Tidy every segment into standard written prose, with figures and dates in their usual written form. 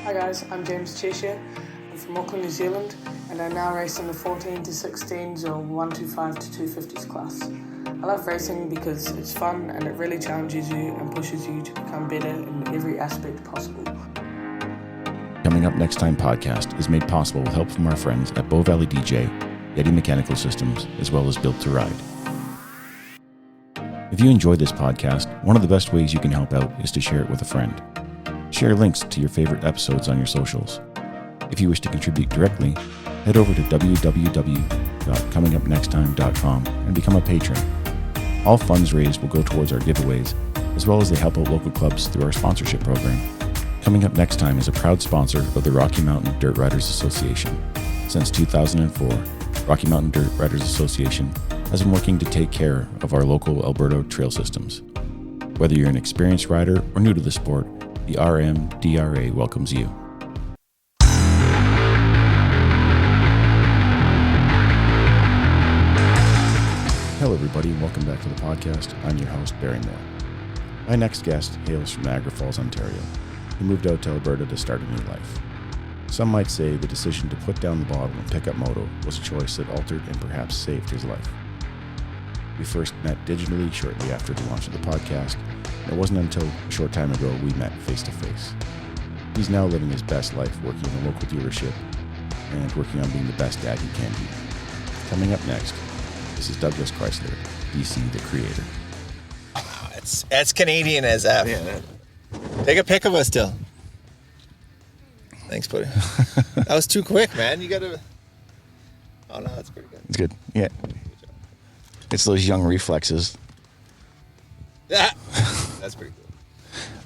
Hi guys, I'm James Cheshire. I'm from Auckland, New Zealand, and I now race in the 14 to 16s or 125 to 250s class. I love racing because it's fun and it really challenges you and pushes you to become better in every aspect possible. Coming Up Next Time podcast is made possible with help from our friends at Bow Valley DJ, Yeti Mechanical Systems, as well as Built to Ride. If you enjoy this podcast, one of the best ways you can help out is to share it with a friend. Share links to your favorite episodes on your socials. If you wish to contribute directly, head over to www.comingupnexttime.com and become a patron. All funds raised will go towards our giveaways, as well as they help out local clubs through our sponsorship program. Coming Up Next Time is a proud sponsor of the Rocky Mountain Dirt Riders Association. Since 2004, Rocky Mountain Dirt Riders Association has been working to take care of our local Alberta trail systems. Whether you're an experienced rider or new to the sport, the RMDRA welcomes you. Hello everybody and welcome back to the podcast. I'm your host, Barrymore. My next guest hails from Niagara Falls, Ontario. He moved out to Alberta to start a new life. Some might say the decision to put down the bottle and pick up Moto was a choice that altered and perhaps saved his life. We first met digitally shortly after the launch of the podcast, and it wasn't until a short time ago we met face-to-face. He's now living his best life working in a local dealership and working on being the best dad he can be. Coming up next, this is Douglas Chrysler, DC the Creator. It's as Canadian as F. Yeah. Take a pic of us still. Thanks, buddy. That was too quick, man. You gotta... Oh, no, that's pretty good. It's good. Yeah. It's those young reflexes. Yeah. That's pretty cool.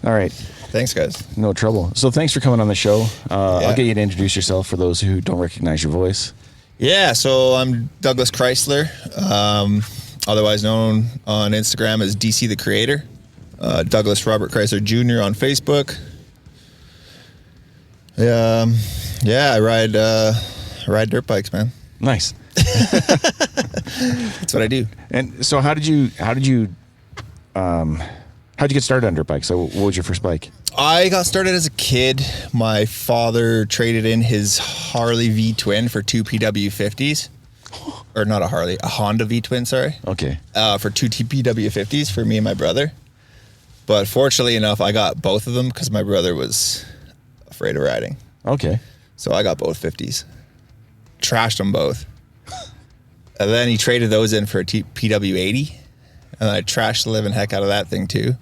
All right. Thanks, guys. No trouble. So thanks for coming on the show. I'll get you to introduce yourself for those who don't recognize your voice. Yeah, so I'm Douglas Chrysler, otherwise known on Instagram as DC the Creator. Douglas Robert Chrysler Jr. on Facebook. I ride dirt bikes, man. Nice. That's what I do. And so how did you get started on dirt bikes? So what was your first bike? I got started as a kid. My father traded in his Harley V-twin for two PW50s. Or not a Harley, a Honda V-twin, sorry. Okay. For two PW50s for me and my brother. But fortunately enough, I got both of them because my brother was afraid of riding. Okay. So I got both 50s. Trashed them both. And then he traded those in for a PW80. And I trashed the living heck out of that thing too.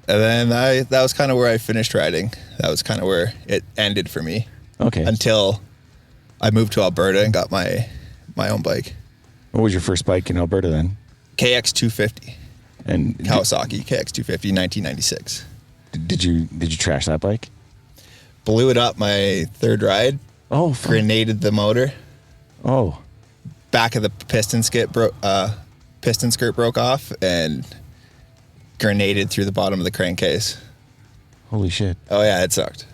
And then that was kind of where I finished riding. That was kind of where it ended for me. Okay. Until I moved to Alberta and got my own bike. What was your first bike in Alberta then? KX250. And Kawasaki KX250, 1996. Did you trash that bike? Blew it up my third ride. Oh, fun. Grenaded the motor. Oh. Back of the piston skirt broke off and grenaded through the bottom of the crankcase. Holy shit. Oh yeah, it sucked.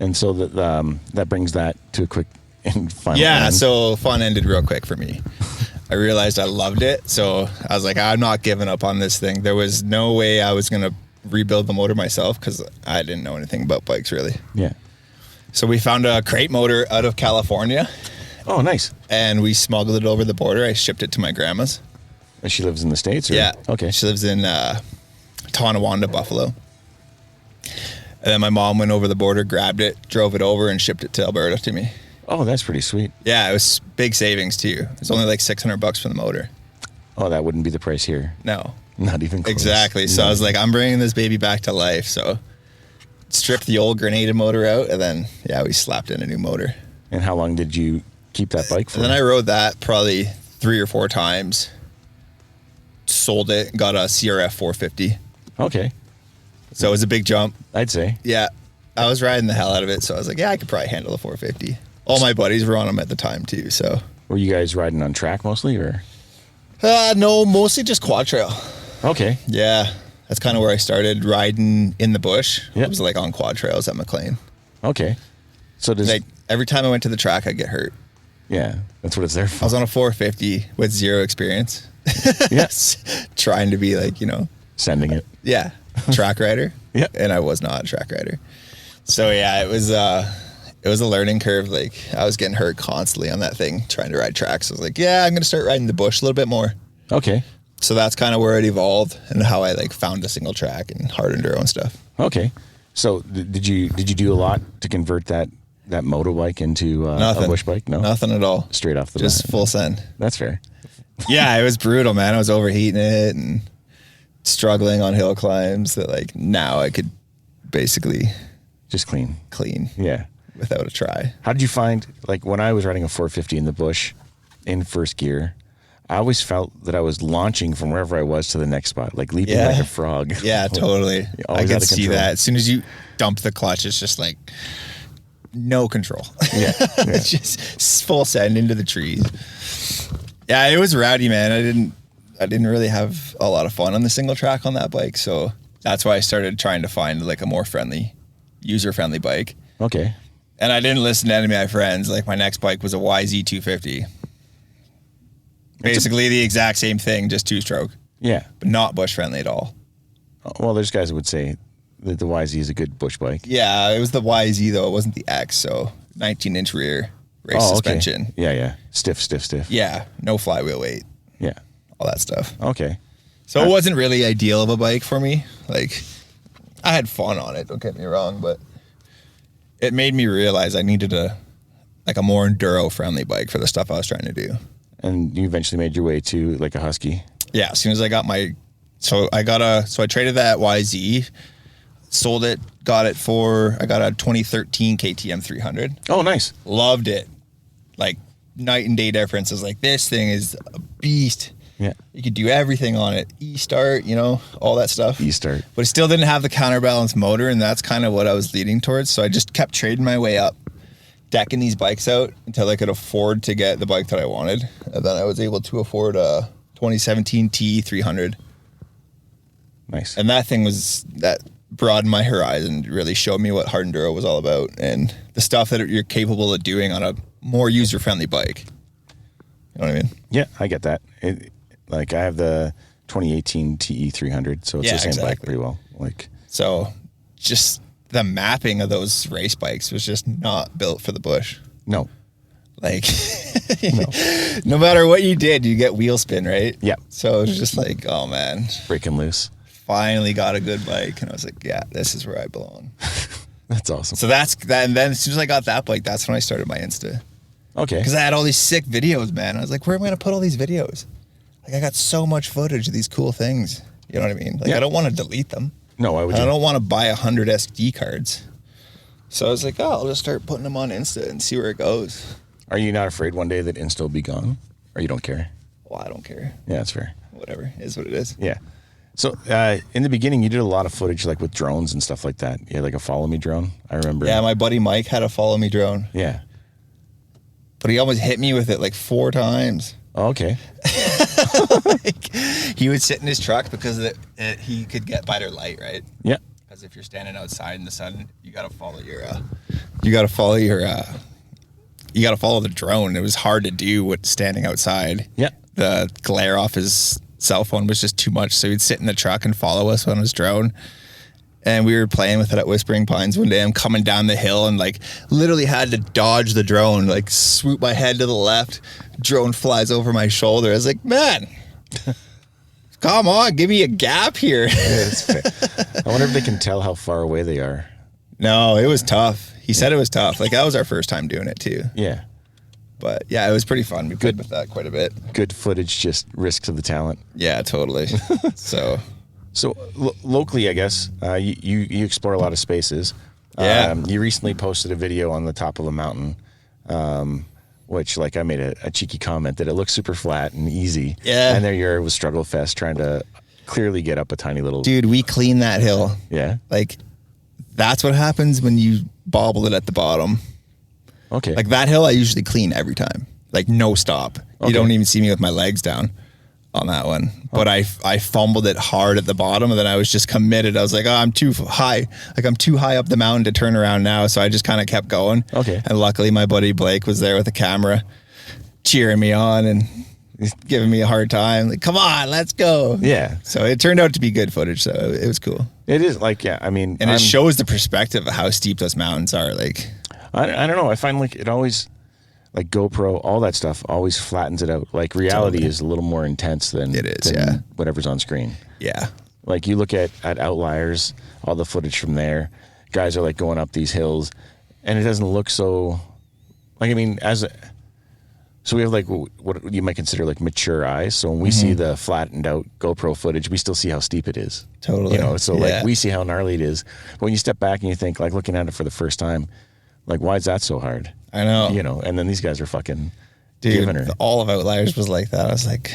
And so that brings that to a quick and final end. So fun ended real quick for me. I realized I loved it, so I was like, I'm not giving up on this thing. There was no way I was going to rebuild the motor myself because I didn't know anything about bikes really. Yeah. So we found a crate motor out of California. Oh, nice. And we smuggled it over the border. I shipped it to my grandma's. And she lives in the States? Or? Yeah. Okay. She lives in Tonawanda, Buffalo. And then my mom went over the border, grabbed it, drove it over, and shipped it to Alberta to me. Oh, that's pretty sweet. Yeah, it was big savings too. It was only like $600 for the motor. Oh, that wouldn't be the price here. No. Not even close. Exactly. So I was like, I'm bringing this baby back to life. So stripped the old grenaded motor out, and then, we slapped in a new motor. And how long did you keep that bike for? And then I rode that probably 3 or 4 times. Sold it, got a CRF 450. Okay. So it was a big jump. I'd say. Yeah. I was riding the hell out of it, so I was like, I could probably handle the 450. All my buddies were on them at the time too, so. Were you guys riding on track mostly, or? No, mostly just quad trail. Okay. Yeah. That's kind of where I started riding in the bush. Yep. It was like on quad trails at McLean. Okay. So like every time I went to the track, I'd get hurt. Yeah, that's what it's there for. I was on a 450 with zero experience. Yes. Trying to be like, sending it. Yeah. Track rider. Yeah. And I was not a track rider. So yeah, it was a learning curve. Like I was getting hurt constantly on that thing, trying to ride tracks. I was like, yeah, I'm going to start riding the bush a little bit more. Okay. So that's kind of where it evolved and how I like found the single track and hard enduro and stuff. Okay. So did you do a lot to convert that motorbike into a bush bike? No, nothing at all. Straight off the just bat. full send. That's fair. Yeah, it was brutal, man. I was overheating it and struggling on hill climbs that like now I could basically just clean. Yeah. Without a try. How did you find, like when I was riding a 450 in the bush in first gear, I always felt that I was launching from wherever I was to the next spot, like leaping like a frog. Yeah, totally. I could see that. As soon as you dump the clutch, it's just like no control. Yeah. It's just full send into the trees. Yeah, it was rowdy, man. I didn't really have a lot of fun on the single track on that bike, so that's why I started trying to find like a more user-friendly bike. Okay. And I didn't listen to any of my friends. Like my next bike was a YZ250. Basically the exact same thing, just two-stroke. Yeah. But not bush-friendly at all. Well, there's guys that would say that the YZ is a good bush bike. Yeah, it was the YZ though. It wasn't the X, so 19-inch rear, race suspension. Yeah. Stiff. Yeah, no flywheel weight. Yeah. All that stuff. Okay. So it wasn't really ideal of a bike for me. Like, I had fun on it, don't get me wrong, but it made me realize I needed a more enduro-friendly bike for the stuff I was trying to do. And you eventually made your way to like a Husky. Yeah, as soon as I got I traded that YZ, sold it, I got a 2013 KTM 300. Oh, nice. Loved it. Like night and day difference. I was like, this thing is a beast. Yeah. You could do everything on it. E-start, all that stuff. E-start. But it still didn't have the counterbalance motor, and that's kind of what I was leading towards. So I just kept trading my way up, decking these bikes out until I could afford to get the bike that I wanted. And then I was able to afford a 2017 TE 300. Nice. And that broadened my horizon, really showed me what hard enduro was all about and the stuff that you're capable of doing on a more user-friendly bike. You know what I mean? Yeah, I get that. Like I have the 2018 TE 300, so it's the same bike pretty well. So just the mapping of those race bikes was just not built for the bush. No. Like, no matter what you did, you get wheel spin, right? Yeah. So it was just like, oh man. Breaking loose. Finally got a good bike. And I was like, yeah, this is where I belong. That's awesome. So that's that. And then as soon as I got that bike, that's when I started my Insta. Okay. Because I had all these sick videos, man. I was like, where am I going to put all these videos? Like, I got so much footage of these cool things. You know what I mean? Like, I don't want to delete them. No, why would you? I don't want to buy 100 SD cards. So I was like, I'll just start putting them on Insta and see where it goes. Are you not afraid one day that Insta will be gone? Or you don't care? Well, I don't care. Yeah, that's fair. Whatever. It is what it is. Yeah. So in the beginning, you did a lot of footage like with drones and stuff like that. You had like a follow me drone, I remember. Yeah, my buddy Mike had a follow me drone. Yeah. But he almost hit me with it like 4 times. Oh, okay. He would sit in his truck because he could get better light, right? Yeah. Because if you're standing outside in the sun, you got to follow the drone. It was hard to do with standing outside. Yeah. The glare off his cell phone was just too much. So he'd sit in the truck and follow us on his drone. And we were playing with it at Whispering Pines one day. I'm coming down the hill and like literally had to dodge the drone, like swoop my head to the left. Drone flies over my shoulder. I was like, man, come on, give me a gap here. Yeah, that's fair. I wonder if they can tell how far away they are. No, it was tough. He said it was tough. Like that was our first time doing it too. Yeah. But yeah, it was pretty fun. We played with that quite a bit. Good footage, just risks of the talent. Yeah, totally. So locally, I guess, you explore a lot of spaces. Yeah. You recently posted a video on the top of a mountain, which like I made a cheeky comment that it looks super flat and easy. Yeah. And there you were with Struggle Fest trying to clearly get up a tiny little... Dude, we cleaned that hill. Yeah. Like that's what happens when you bobble it at the bottom. Okay. Like that hill I usually clean every time. Like no stop. Okay. You don't even see me with my legs down on that one. But I fumbled it hard at the bottom and then I was just committed. I was like, oh, I'm too high. Like I'm too high up the mountain to turn around now. So I just kind of kept going. Okay. And luckily my buddy Blake was there with a camera cheering me on and He's giving me a hard time. Like, come on, let's go. Yeah. So it turned out to be good footage. So it was cool. It is like, yeah, I mean. And it shows the perspective of how steep those mountains are. Like, I don't know. I find like it always, like GoPro, all that stuff always flattens it out. Like reality is a little more intense than whatever's on screen. Yeah. Like you look at Outliers, all the footage from there, guys are like going up these hills and it doesn't look so, like, I mean, so we have like what you might consider like mature eyes. So when we see the flattened out GoPro footage, we still see how steep it is. Totally. You know, so like we see how gnarly it is. But when you step back and you think, like looking at it for the first time, like, why is that so hard? I know. You know, and then these guys are fucking giving her. All of Outliers was like that. I was like,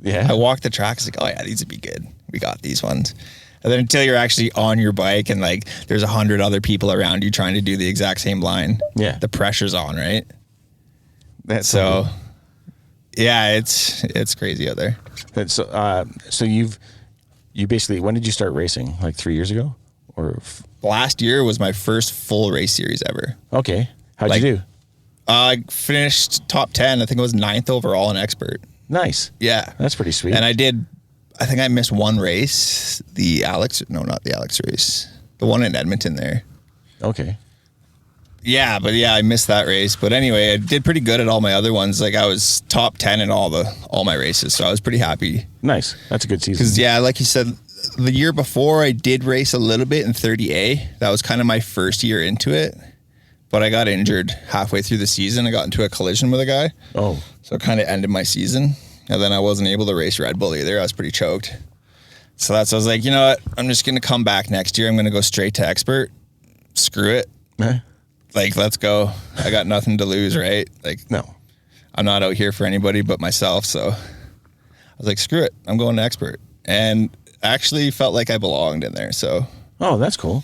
yeah. I walked the tracks like, oh yeah, these would be good. We got these ones. And then until you're actually on your bike and like there's 100 other people around you trying to do the exact same line. Yeah. The pressure's on, right? That's so yeah, it's crazy out there. So you basically, when did you start racing? Like 3 years ago? Or last year was my first full race series ever. Okay. How'd you do? I finished top 10. I think it was 9th overall in expert. Nice. Yeah. That's pretty sweet. And I think I missed one race, not the Alex race. The one in Edmonton there. Okay. Yeah, but I missed that race. But anyway, I did pretty good at all my other ones. Like I was top 10 in all my races. So I was pretty happy. Nice. That's a good season. Because like you said, the year before I did race a little bit in 30A. That was kind of my first year into it. But I got injured halfway through the season. I got into a collision with a guy. Oh. So it kind of ended my season. And then I wasn't able to race Red Bull either. I was pretty choked. So I was like, you know what? I'm just going to come back next year. I'm going to go straight to expert. Screw it. Like, let's go. I got nothing to lose, right? Like, no. I'm not out here for anybody but myself. So I was like, screw it. I'm going to expert. And actually felt like I belonged in there. So. Oh, that's cool.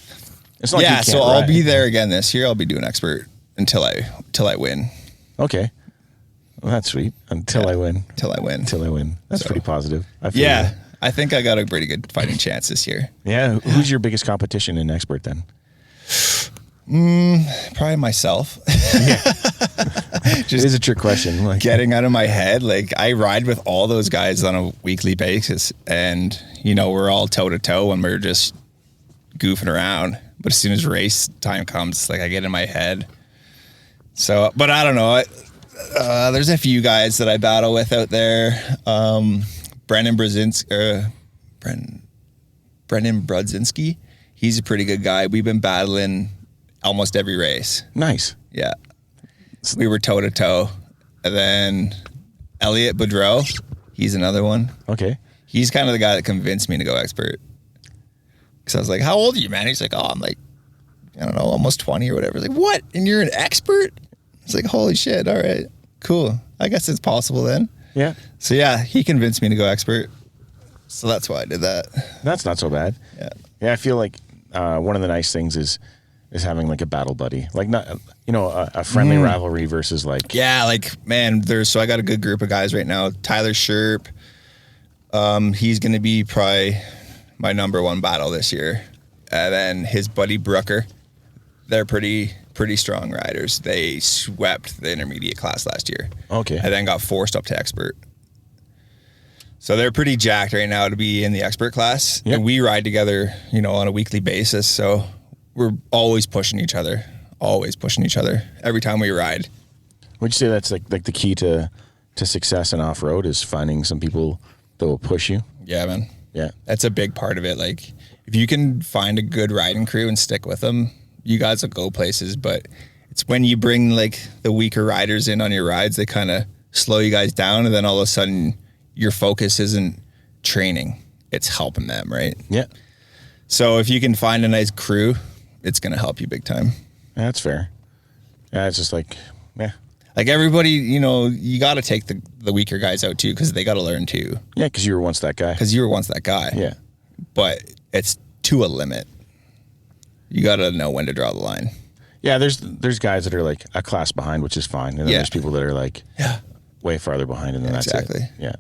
It's not so I'll be there again this year. I'll be doing expert until I win. Okay. Well, that's sweet. Until I win. Until I win. That's pretty positive. I think I got a pretty good fighting chance this year. Yeah. Who's your biggest competition in expert then? Probably myself. Yeah. It is a trick question. Like getting out of my head. Like I ride with all those guys on a weekly basis and we're all toe to toe and we're just goofing around. But as soon as race time comes, like I get in my head. So, but I don't know. There's a few guys that I battle with out there. Brendan Brudzinski. He's a pretty good guy. We've been battling almost every race. Nice. Yeah. We were toe to toe. And then Elliot Boudreau, he's another one. Okay. He's kind of the guy that convinced me to go expert. Because I was like, how old are you, man? He's like, oh, I'm like, I don't know, almost 20 or whatever. Like, what? And you're an expert? It's like, holy shit. All right, cool. I guess it's possible then. Yeah. So yeah, he convinced me to go expert. So that's why I did that. That's not so bad. Yeah. Yeah. I feel like one of the nice things is having like a battle buddy, like not, a friendly rivalry versus like. Yeah. Like, man, so I got a good group of guys right now. Tyler Sherp. He's going to be probably my number one battle this year. And then his buddy Brooker. They're pretty strong riders. They swept the intermediate class last year. Okay. And then got forced up to expert. So they're pretty jacked right now to be in the expert class. Yep. And we ride together, on a weekly basis. So we're always pushing each other every time we ride. Would you say that's like the key to success in off-road is finding some people that will push you? Yeah, man. Yeah. That's a big part of it. Like if you can find a good riding crew and stick with them, you guys will go places. But it's when you bring like the weaker riders in on your rides, they kind of slow you guys down. And then all of a sudden your focus isn't training, it's helping them, right? Yeah. So if you can find a nice crew, it's going to help you big time. Yeah, that's fair. Yeah, it's just like, yeah. Like everybody, you got to take the weaker guys out too, because they got to learn too. Yeah, because you were once that guy. Yeah. But it's to a limit. You got to know when to draw the line. Yeah, there's guys that are like a class behind, which is fine. And then there's people that are like way farther behind, and then that's exactly. it. Yeah.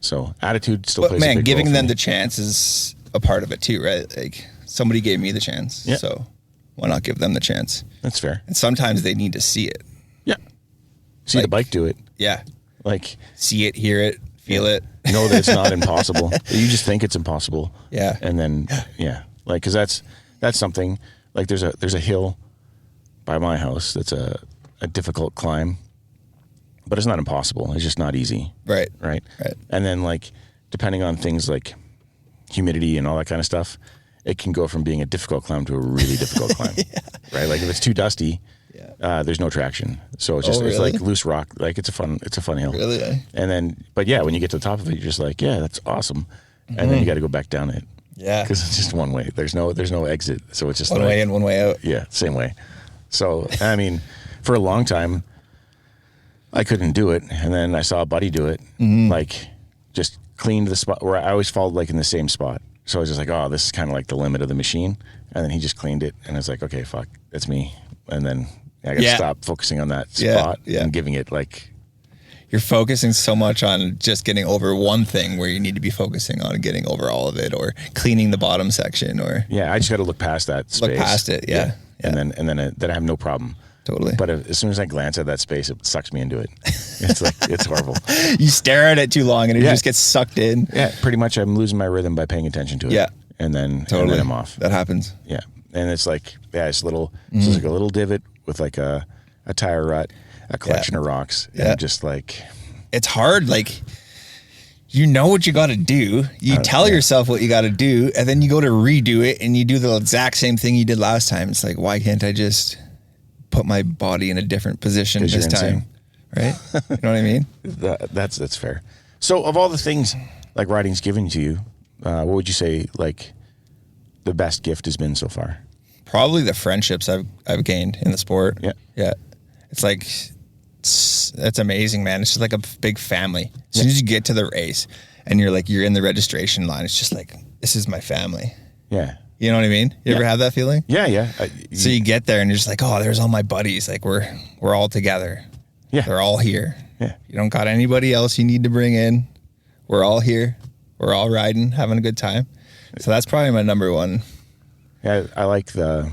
So attitude still plays a big role. Man, giving them the chance is a part of it too, right? Like somebody gave me the chance. Yeah. So why not give them the chance? That's fair. And sometimes they need to see it. Yeah. See the bike do it. Yeah. Like, see it, hear it, feel it. Know that it's not impossible. You just think it's impossible. Yeah. And then, like, cause that's something like there's a hill by my house. That's a difficult climb, but it's not impossible. It's just not easy. Right. Right. And then, like, depending on things like humidity and all that kind of stuff, it can go from being a difficult climb to a really difficult climb. Right. Like if it's too dusty, there's no traction. So it's just, it's like loose rock. Like it's a fun hill. Really? And then, but yeah, when you get to the top of it, you're just like, yeah, that's awesome. And then you got to go back down it. Yeah. Because it's just one way. There's no exit. So it's just one way in, one way out. Yeah. Same way. So, I mean, for a long time, I couldn't do it. And then I saw a buddy do it, like just cleaned the spot where I always followed like in the same spot. So I was just like, oh, this is kind of like the limit of the machine. And then he just cleaned it. And I was like, okay, fuck, that's me. And then I got to stop focusing on that spot and giving it like. You're focusing so much on just getting over one thing where you need to be focusing on getting over all of it, or cleaning the bottom section, or. Yeah, I just got to look past that space. Look past it, yeah. And then I have no problem. Totally. But as soon as I glance at that space, it sucks me into it. It's like, it's horrible. You stare at it too long and it just gets sucked in. Yeah, pretty much I'm losing my rhythm by paying attention to it. Yeah. And then I'm off. That happens. Yeah. And it's like, it's little, it's like a little divot with like a tire rut, a collection of rocks. And just like. It's hard. Like, you know what you got to do. You tell yourself what you got to do, and then you go to redo it and you do the exact same thing you did last time. It's like, why can't I just put my body in a different position this time? Right? You know what I mean? That's fair. So of all the things like riding's given to you, what would you say like the best gift has been so far? Probably the friendships I've gained in the sport. Yeah. Yeah. It's like, it's amazing, man. It's just like a big family. As soon as you get to the race and you're in the registration line, it's just like, this is my family. Yeah. You know what I mean? You ever have that feeling? Yeah, yeah. So you get there and you're just like, oh, there's all my buddies. Like we're all together. Yeah. They're all here. Yeah. You don't got anybody else you need to bring in. We're all here. We're all riding, having a good time. So that's probably my number one. Yeah, I like the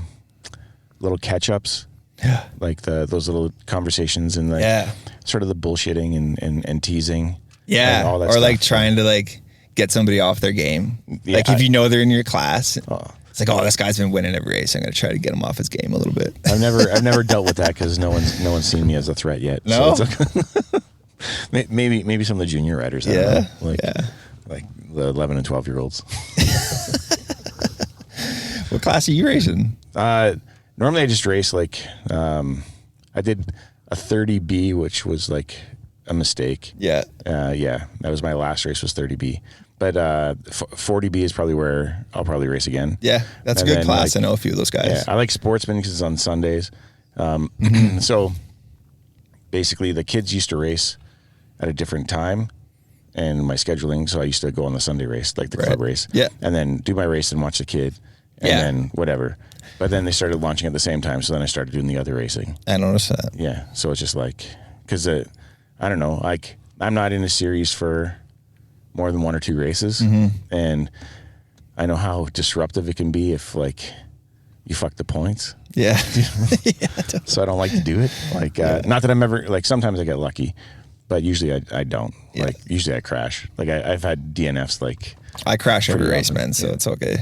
little catch-ups. Yeah. Like those little conversations and like sort of the bullshitting and teasing. Yeah. And all that or stuff. like trying to like get somebody off their game. Yeah, like if you know they're in your class, it's like, oh, this guy's been winning every race. I'm going to try to get him off his game a little bit. I've never dealt with that because no one's seen me as a threat yet. No. So it's okay. maybe some of the junior riders. I don't know. Like the 11 and 12-year-olds. What class are you racing? Normally I just race like, I did a 30B, which was like a mistake. Yeah. That was my last race was 30B. But 40B is probably where I'll probably race again. Yeah, that's a good class. Like, I know a few of those guys. Yeah, I like Sportsman because it's on Sundays. So basically the kids used to race at a different time and my scheduling. So I used to go on the Sunday race, like the club race. Yeah. And then do my race and watch the kid. And then whatever. But then they started launching at the same time. So then I started doing the other racing. I noticed that. Yeah. So it's just like, because I don't know, like I'm not in a series for more than one or two races. And I know how disruptive it can be if like you fuck the points. Yeah. So I don't like to do it. Like, not that I'm ever, like sometimes I get lucky, but usually I don't. Yeah. Like usually I crash. Like I've had DNFs like. I crash every race, man. So it's okay.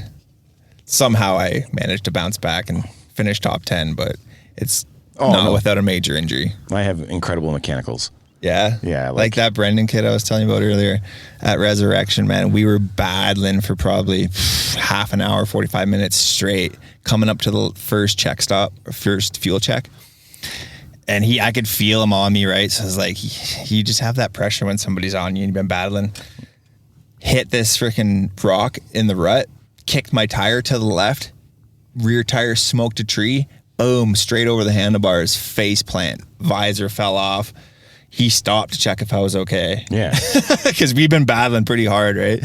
Somehow I managed to bounce back and finish top 10, but it's not without a major injury. I have incredible mechanicals. Yeah? Yeah. Like that Brendan kid I was telling you about earlier at Resurrection, man, we were battling for probably half an hour, 45 minutes straight, coming up to the first fuel check. And I could feel him on me, right? So it's like, you just have that pressure when somebody's on you and you've been battling. Hit this freaking rock in the rut, kicked my tire to the left, rear tire smoked a tree, boom, straight over the handlebars, face plant, visor fell off. He stopped to check if I was okay. Yeah. Because we've been battling pretty hard, right?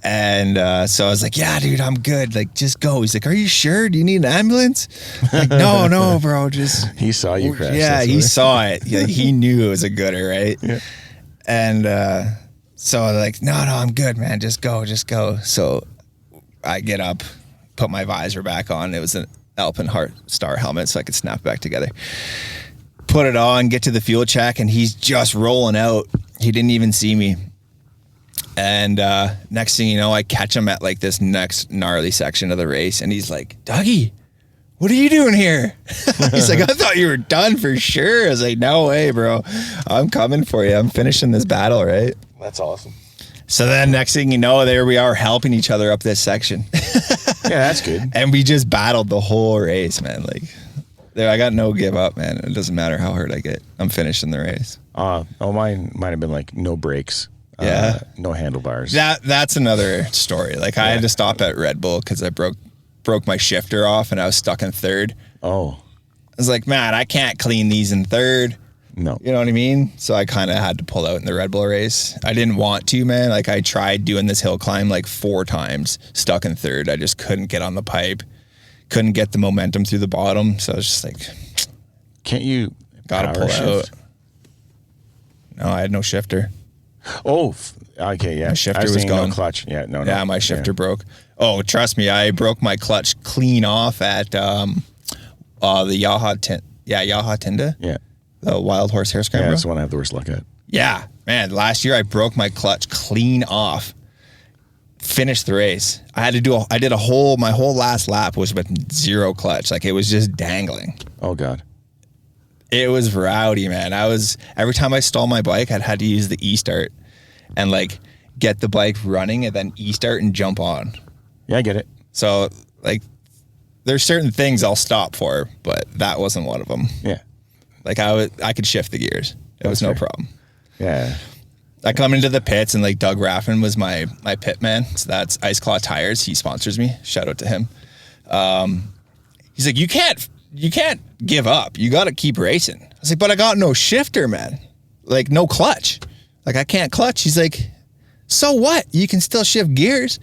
And so I was like, yeah, dude, I'm good. Like, just go. He's like, are you sure? Do you need an ambulance? Like, no, bro, just. He saw you crash. Yeah, he saw it. Yeah, he knew it was a gooder, right? Yeah. And so I was like, no, I'm good, man. Just go. So I get up, put my visor back on. It was an Alpine Star helmet, so I could snap back together. Put it on, get to the fuel check, and he's just rolling out. He didn't even see me. And next thing you know, I catch him at like this next gnarly section of the race. And he's like, Dougie, what are you doing here? He's like, I thought you were done for sure. I was like, no way, bro. I'm coming for you. I'm finishing this battle, right? That's awesome. So then next thing you know, there we are helping each other up this section. Yeah, that's good. And we just battled the whole race, man. Like, there, I got no give up, man. It doesn't matter how hurt I get. I'm finishing the race. Mine might have been like no brakes. Yeah. No handlebars. That's another story. Like, I had to stop at Red Bull because I broke my shifter off and I was stuck in third. Oh. I was like, man, I can't clean these in third. No. You know what I mean? So I kind of had to pull out in the Red Bull race. I didn't want to, man. Like, I tried doing this hill climb like 4 times, stuck in third. I just couldn't get on the pipe. Couldn't get the momentum through the bottom. So I was just like, can't you gotta pull out. No, I had no shifter. Oh, okay, yeah. My shifter was gone. No clutch. Yeah, no. Yeah, my shifter broke. Oh, trust me, I broke my clutch clean off at the Yaha Tinda. Yeah. The Wild Horse Hair Scrambler. Yeah, that's the one I have the worst luck at. Yeah, man. Last year I broke my clutch clean off. Finished the race. I did my whole last lap was with 0 clutch. Like, it was just dangling. Oh God. It was rowdy, man. Every time I stalled my bike, I'd had to use the e-start and like get the bike running and then e-start and jump on. Yeah, I get it. So like, there's certain things I'll stop for, but that wasn't one of them. Yeah. Like, I could shift the gears. It was no problem. Yeah. I come into the pits and like Doug Raffin was my pit man. So that's Ice Claw Tires. He sponsors me. Shout out to him. He's like, you can't give up. You got to keep racing. I was like, but I got no shifter, man. Like, no clutch. Like, I can't clutch. He's like, so what? You can still shift gears.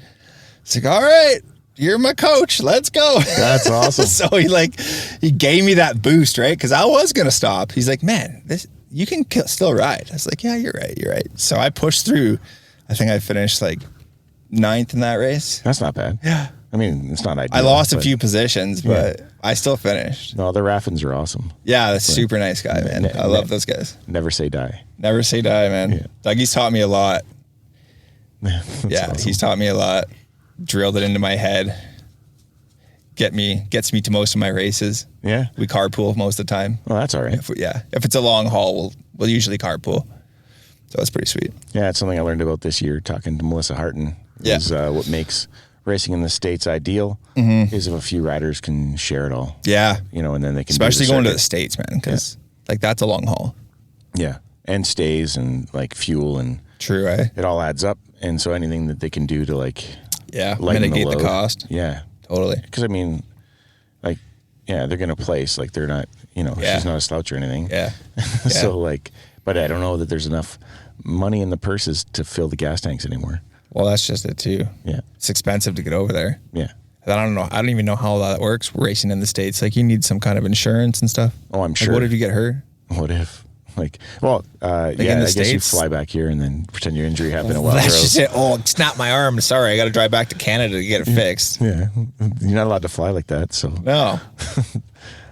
It's like, all right, you're my coach. Let's go. That's awesome. So he gave me that boost, right? Because I was going to stop. He's like, man, you can still ride. I was like, yeah, you're right. So I pushed through. I think I finished like 9th in that race. That's not bad. Yeah. I mean, it's not ideal. I lost a few positions, but I still finished. No, the Raffins are awesome. Yeah, that's super nice guy, man. I love those guys. Never say die. Never say die, man. Yeah. Dougie's taught me a lot. Awesome. He's taught me a lot. Drilled it into my head. Gets me to most of my races. Yeah. We carpool most of the time. Well, that's all right. If it's a long haul, we'll usually carpool. So that's pretty sweet. Yeah, it's something I learned about this year talking to Melissa Harton. Is what makes racing in the States ideal is if a few riders can share it all. Yeah. You know, and then they can especially going to the States, man, because like that's a long haul. Yeah. And stays and like fuel and true, eh? It all adds up. And so anything that they can do to like mitigate the cost. Yeah. Totally. Because I mean, like, yeah, they're gonna place. Like, they're not, she's not a slouch or anything. Yeah. So like, but I don't know that there's enough money in the purses to fill the gas tanks anymore. Well, that's just it too. Yeah. It's expensive to get over there. Yeah. I don't know. I don't even know how that works. Racing in the States, like you need some kind of insurance and stuff. Oh, I'm sure. Like, what if you get hurt? What if? Like, well, I guess you fly back here and then pretend your injury happened at Wild That's Rose. just it. Oh, snap my arm. Sorry, I got to drive back to Canada to get it fixed. Yeah, you're not allowed to fly like that. So No.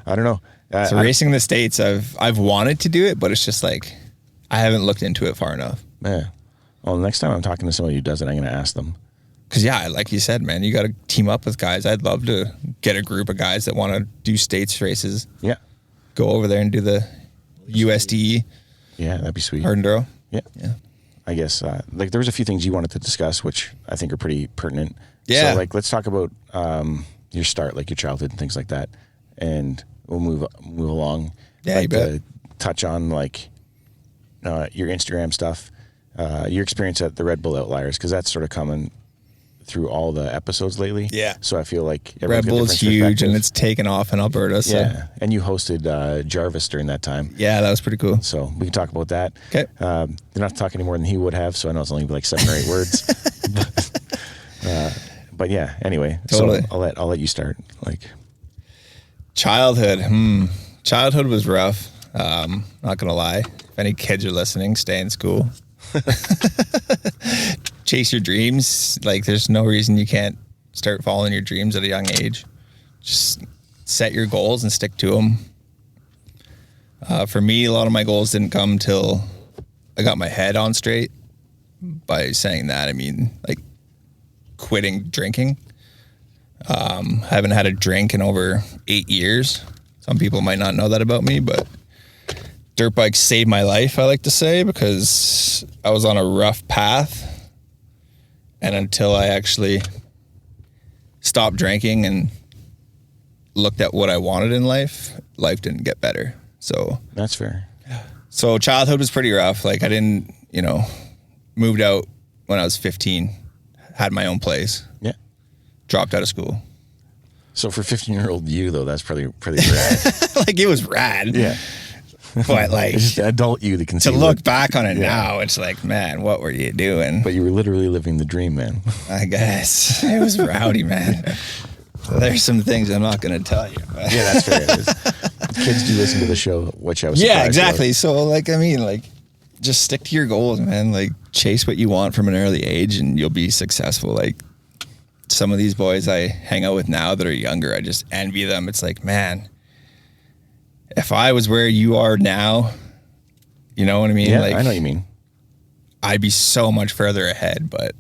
I don't know. So racing in the States, I've wanted to do it, but it's just like I haven't looked into it far enough. Yeah. Well, next time I'm talking to somebody who does it, I'm going to ask them. Because like you said, man, you got to team up with guys. I'd love to get a group of guys that want to do States races. Yeah. Go over there and do the USDE. Yeah, that'd be sweet. Hard-enduro. Yeah. I guess like there was a few things you wanted to discuss, which I think are pretty pertinent. Yeah. So like let's talk about your start, like your childhood and things like that, and we'll move along. Yeah, like you bet. to touch on like your Instagram stuff, your experience at the Red Bull Outliers, because that's sort of coming through all the episodes lately. Yeah. So I feel like Red Bull is huge and it's taken off in Alberta. So. Yeah. And you hosted Jarvis during that time. Yeah, that was pretty cool. So we can talk about that. Okay. Didn't have to talk any more than he would have, so I know it's only like 7 or 8 words. But yeah, anyway. Totally. So I'll let you start. Like Childhood. Childhood was rough. Not gonna lie. If any kids are listening, stay in school. Chase your dreams. Like there's no reason you can't start following your dreams at a young age. Just set your goals and stick to them. For me, a lot of my goals didn't come till I got my head on straight. By saying that, I mean, like, quitting drinking. Haven't had a drink in over 8 years. Some people might not know that about me, but dirt bikes saved my life, I like to say, because I was on a rough path. And until I actually stopped drinking and looked at what I wanted in life didn't get better. So that's fair. So childhood was pretty rough. Like, I didn't, moved out when I was 15, had my own place. Yeah. Dropped out of school. So for 15-year-old you, though, that's pretty rad. Like, it was rad. Yeah. But, like, it's just adult you that can see. To look back on it now, it's like, man, what were you doing? But you were literally living the dream, man. I guess. It was rowdy, man. There's some things I'm not going to tell you. But. Yeah, that's fair. Kids do listen to the show, which I was surprised. Yeah, exactly. About. So, like, I mean, like, just stick to your goals, man. Like, chase what you want from an early age and you'll be successful. Like, some of these boys I hang out with now that are younger, I just envy them. It's like, man, if I was where you are now, you know what I mean? Yeah, like, I know what you mean. I'd be so much further ahead, but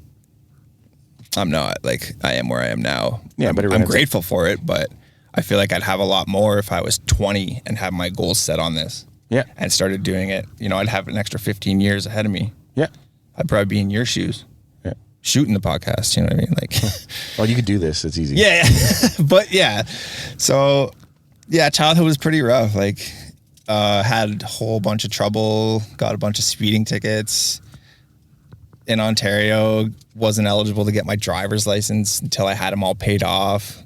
I'm not. Like, I am where I am now. Yeah, but I'm grateful for it, but I feel like I'd have a lot more if I was 20 and had my goals set on this. Yeah. And started doing it. I'd have an extra 15 years ahead of me. Yeah. I'd probably be in your shoes. Yeah. Shooting the podcast, you know what I mean? Like, well, you could do this. It's easy. Yeah. But yeah. So, yeah, childhood was pretty rough. Like, had a whole bunch of trouble, got a bunch of speeding tickets in Ontario, wasn't eligible to get my driver's license until I had them all paid off.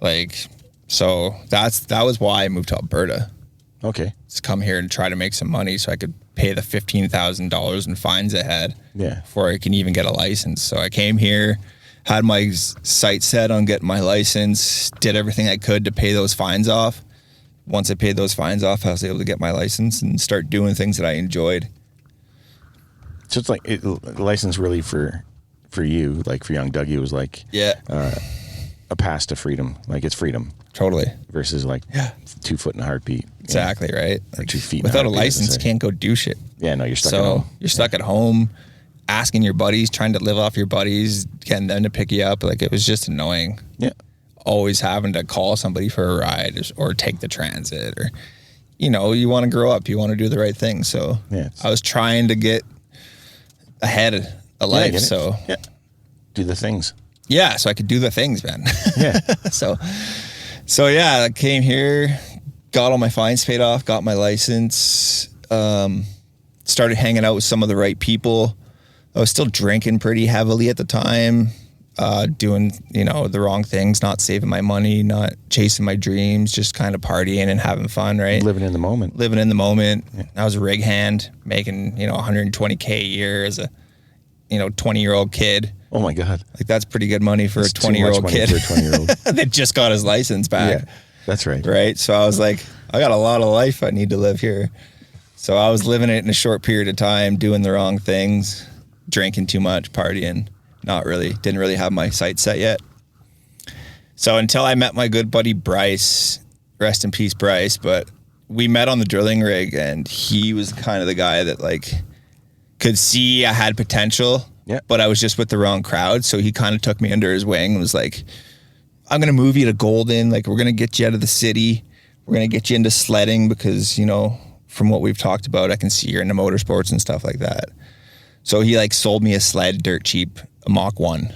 Like, so that was why I moved to Alberta. Okay. To come here and try to make some money so I could pay the $15,000 in fines I had before I can even get a license. So I came here, had my sights set on getting my license, did everything I could to pay those fines off. Once I paid those fines off, I was able to get my license and start doing things that I enjoyed. So it's like license really for you, like for young Dougie, was like a pass to freedom. Like, it's freedom. Totally. Versus like 2 foot in a heartbeat. Exactly, right? Like 2 feet. Without a license, can't go do shit. Yeah, no, you're stuck at home. You're stuck at home, asking your buddies, trying to live off your buddies, getting them to pick you up. Like, it was just annoying. Yeah. Always having to call somebody for a ride or take the transit or, you want to grow up. You want to do the right thing. So I was trying to get ahead of life. So do the things. Yeah. So I could do the things, man. Yeah. So yeah, I came here, got all my fines paid off, got my license, started hanging out with some of the right people. I was still drinking pretty heavily at the time, doing, the wrong things, not saving my money, not chasing my dreams, just kind of partying and having fun, right? Living in the moment. Yeah. I was a rig hand making, $120K a year as a, 20-year-old kid. Oh my God. Like, that's pretty good money for a 20-year-old kid. For a 20-year-old. That just got his license back. Yeah, that's right. Right. So I was like, I got a lot of life I need to live here. So I was living it in a short period of time, doing the wrong things, drinking too much, partying, didn't really have my sights set yet. So until I met my good buddy Bryce, rest in peace, Bryce, but we met on the drilling rig and he was kind of the guy that could see I had potential. Yeah. But I was just with the wrong crowd. So he kind of took me under his wing and was like, I'm going to move you to Golden. Like, we're going to get you out of the city. We're going to get you into sledding because, from what we've talked about, I can see you're into motorsports and stuff like that. So he sold me a sled dirt cheap, a Mach 1,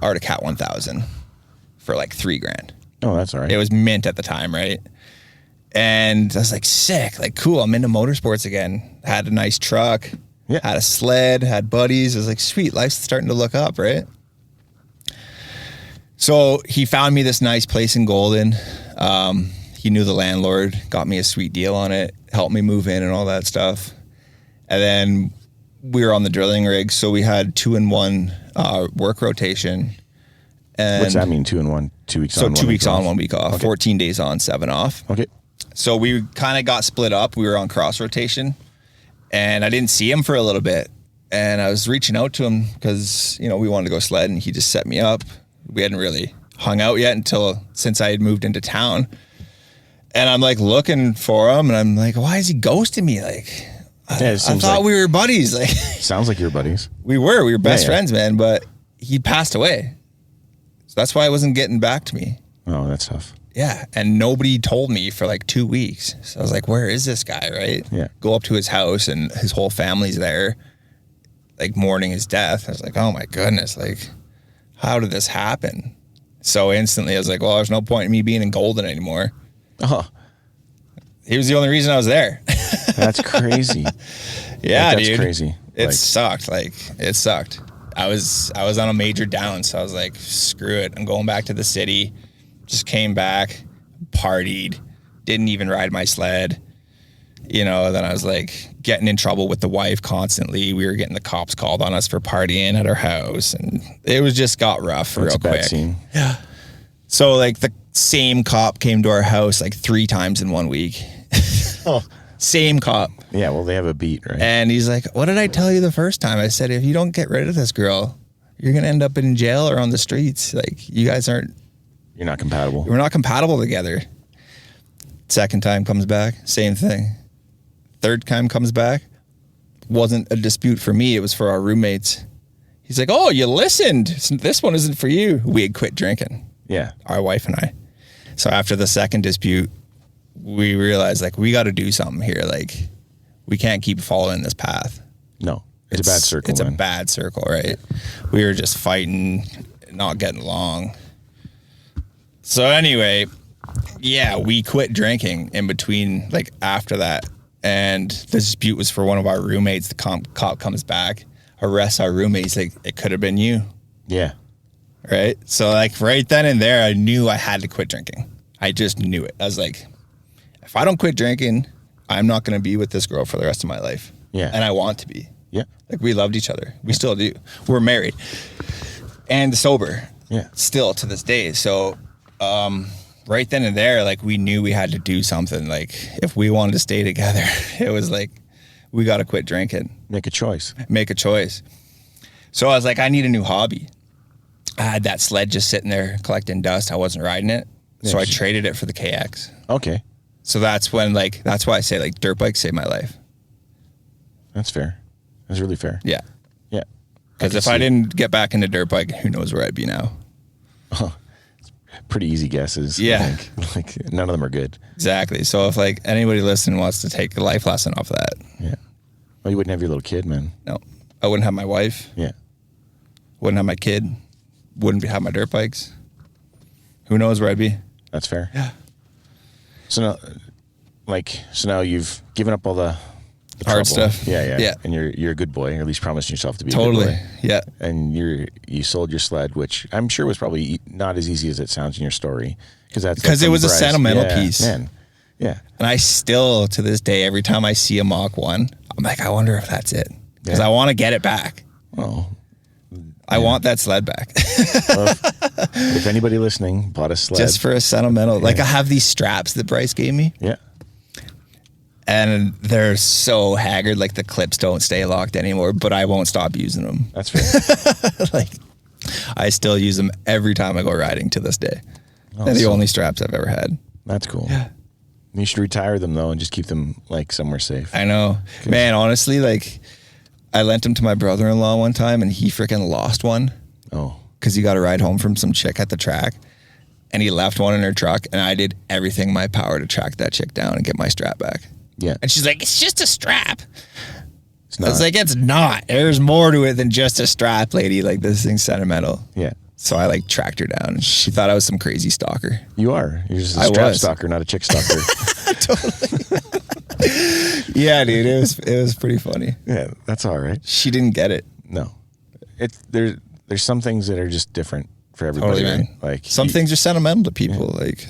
Arctic Cat 1000 for $3,000. Oh, that's all right. It was mint at the time, right? And I was like, sick, cool. I'm into motorsports again. Had a nice truck. Yeah. Had a sled, had buddies. I was like, sweet, life's starting to look up, right? So he found me this nice place in Golden. He knew the landlord, got me a sweet deal on it, helped me move in and all that stuff. And then we were on the drilling rig, so we had 2-in-1 work rotation. And what's that mean, 2-in-1? 2 weeks on, 1 week off? 2 weeks on, 1 week off. Okay. 14 days on, 7 off. Okay. So we kind of got split up. We were on cross rotation. And I didn't see him for a little bit. And I was reaching out to him because, we wanted to go sled and he just set me up. We hadn't really hung out yet since I had moved into town. And I'm looking for him and I'm like, why is he ghosting me? Yeah, I thought we were buddies. Like, sounds like you're buddies. we were best friends, man, but he passed away. So that's why he wasn't getting back to me. Oh, that's tough. Yeah. And nobody told me for like 2 weeks. So I was like, where is this guy? Right. Yeah. Go up to his house and his whole family's there, like mourning his death. I was like, oh my goodness. Like, how did this happen? So instantly I was like, well, there's no point in me being in Golden anymore. Oh, He was the only reason I was there. that's crazy. Yeah, that's dude. crazy. It sucked. Like, it sucked. I was on a major down, so I was like, screw it. I'm going back to the city. Just came back, partied, didn't even ride my sled. You know, then I was like getting in trouble with the wife constantly. We were getting the cops called on us for partying at our house, and it was just got rough That's real a bad quick. scene. Yeah. So like the same cop came to our house like 3 times in 1 week. Oh. Same cop. Yeah, well, they have a beat, right? And he's like, what did I tell you the first time? I said, if you don't get rid of this girl, you're going to end up in jail or on the streets. Like, you guys aren't, You're not compatible. we're not compatible together. Second time comes back, same thing. Third time comes back, wasn't a dispute for me. It was for our roommates. He's like, oh, you listened. This one isn't for you. We had quit drinking, Yeah. our wife and I. So after the second dispute, we realized, like, we got to do something here. Like, we can't keep following this path. No. It's a bad circle, It's man. a bad circle, right? We were just fighting, not getting along. So anyway, yeah, we quit drinking in between, like, after that. And the dispute was for one of our roommates. The cop comes back, arrests our roommates. Like, it could have been you, Yeah. right? So, like, right then and there, I knew I had to quit drinking. I just knew it. I was like, if I don't quit drinking, I'm not going to be with this girl for the rest of my life. Yeah. And I want to be. Yeah. Like, we loved each other. We still do. We're married and sober. Yeah. Still to this day. So, right then and there, like, we knew we had to do something. Like, if we wanted to stay together, it was like, we got to quit drinking. Make a choice. Make a choice. So I was like, I need a new hobby. I had that sled just sitting there collecting dust. I wasn't riding it. So Yeah, I traded it for the KX. Okay. So that's when, like, that's why I say, like, dirt bikes saved my life. That's fair. That's really fair. Yeah. Yeah. Because if I didn't get back into dirt bike, who knows where I'd be now. Pretty easy guesses. Yeah. I think. Like, none of them are good. Exactly. So if, like, anybody listening wants to take a life lesson off that, Yeah. Well, you wouldn't have your little kid, man. no, I wouldn't have my wife, Yeah. wouldn't have my kid, wouldn't have my dirt bikes. Who knows where I'd be? That's fair. Yeah. So now you've given up all the Hard trouble. stuff. Yeah. Yeah. And you're a good boy, or at least promising yourself to be a Totally. good boy. Yeah. And you sold your sled, which I'm sure was probably not as easy as it sounds in your story, because it was a sentimental piece. Man. Yeah. And I still, to this day, every time I see a Mach 1, I'm like, I wonder if that's it. Because Yeah. I want to get it back. Oh. I want that sled back. Well, if anybody listening bought a sled, Just for a sentimental. Like, I have these straps that Bryce gave me. yeah. And they're so haggard, like the clips don't stay locked anymore, but I won't stop using them. That's fair. Like, I still use them every time I go riding to this day. They're the so- only straps I've ever had. That's cool. Yeah. You should retire them though, and just keep them like somewhere safe. I know. Man, honestly, like, I lent them to my brother-in-law one time, and he freaking lost one Oh. because he got a ride home from some chick at the track, and he left one in her truck, and I did everything in my power to track that chick down and get my strap back. Yeah. And she's like, it's just a strap. It's I not. was like, it's not. There's more to it than just a strap, lady. Like, this thing's sentimental. Yeah. So I, like, tracked her down, and she thought I was some crazy stalker. You are. You're just a I strap was. stalker, not a chick stalker. Yeah, dude, it was pretty funny. Yeah, that's all right. She didn't get it. No. There's some things that are just different for everybody. Totally, man. Right? Like Some things are sentimental to people. Like,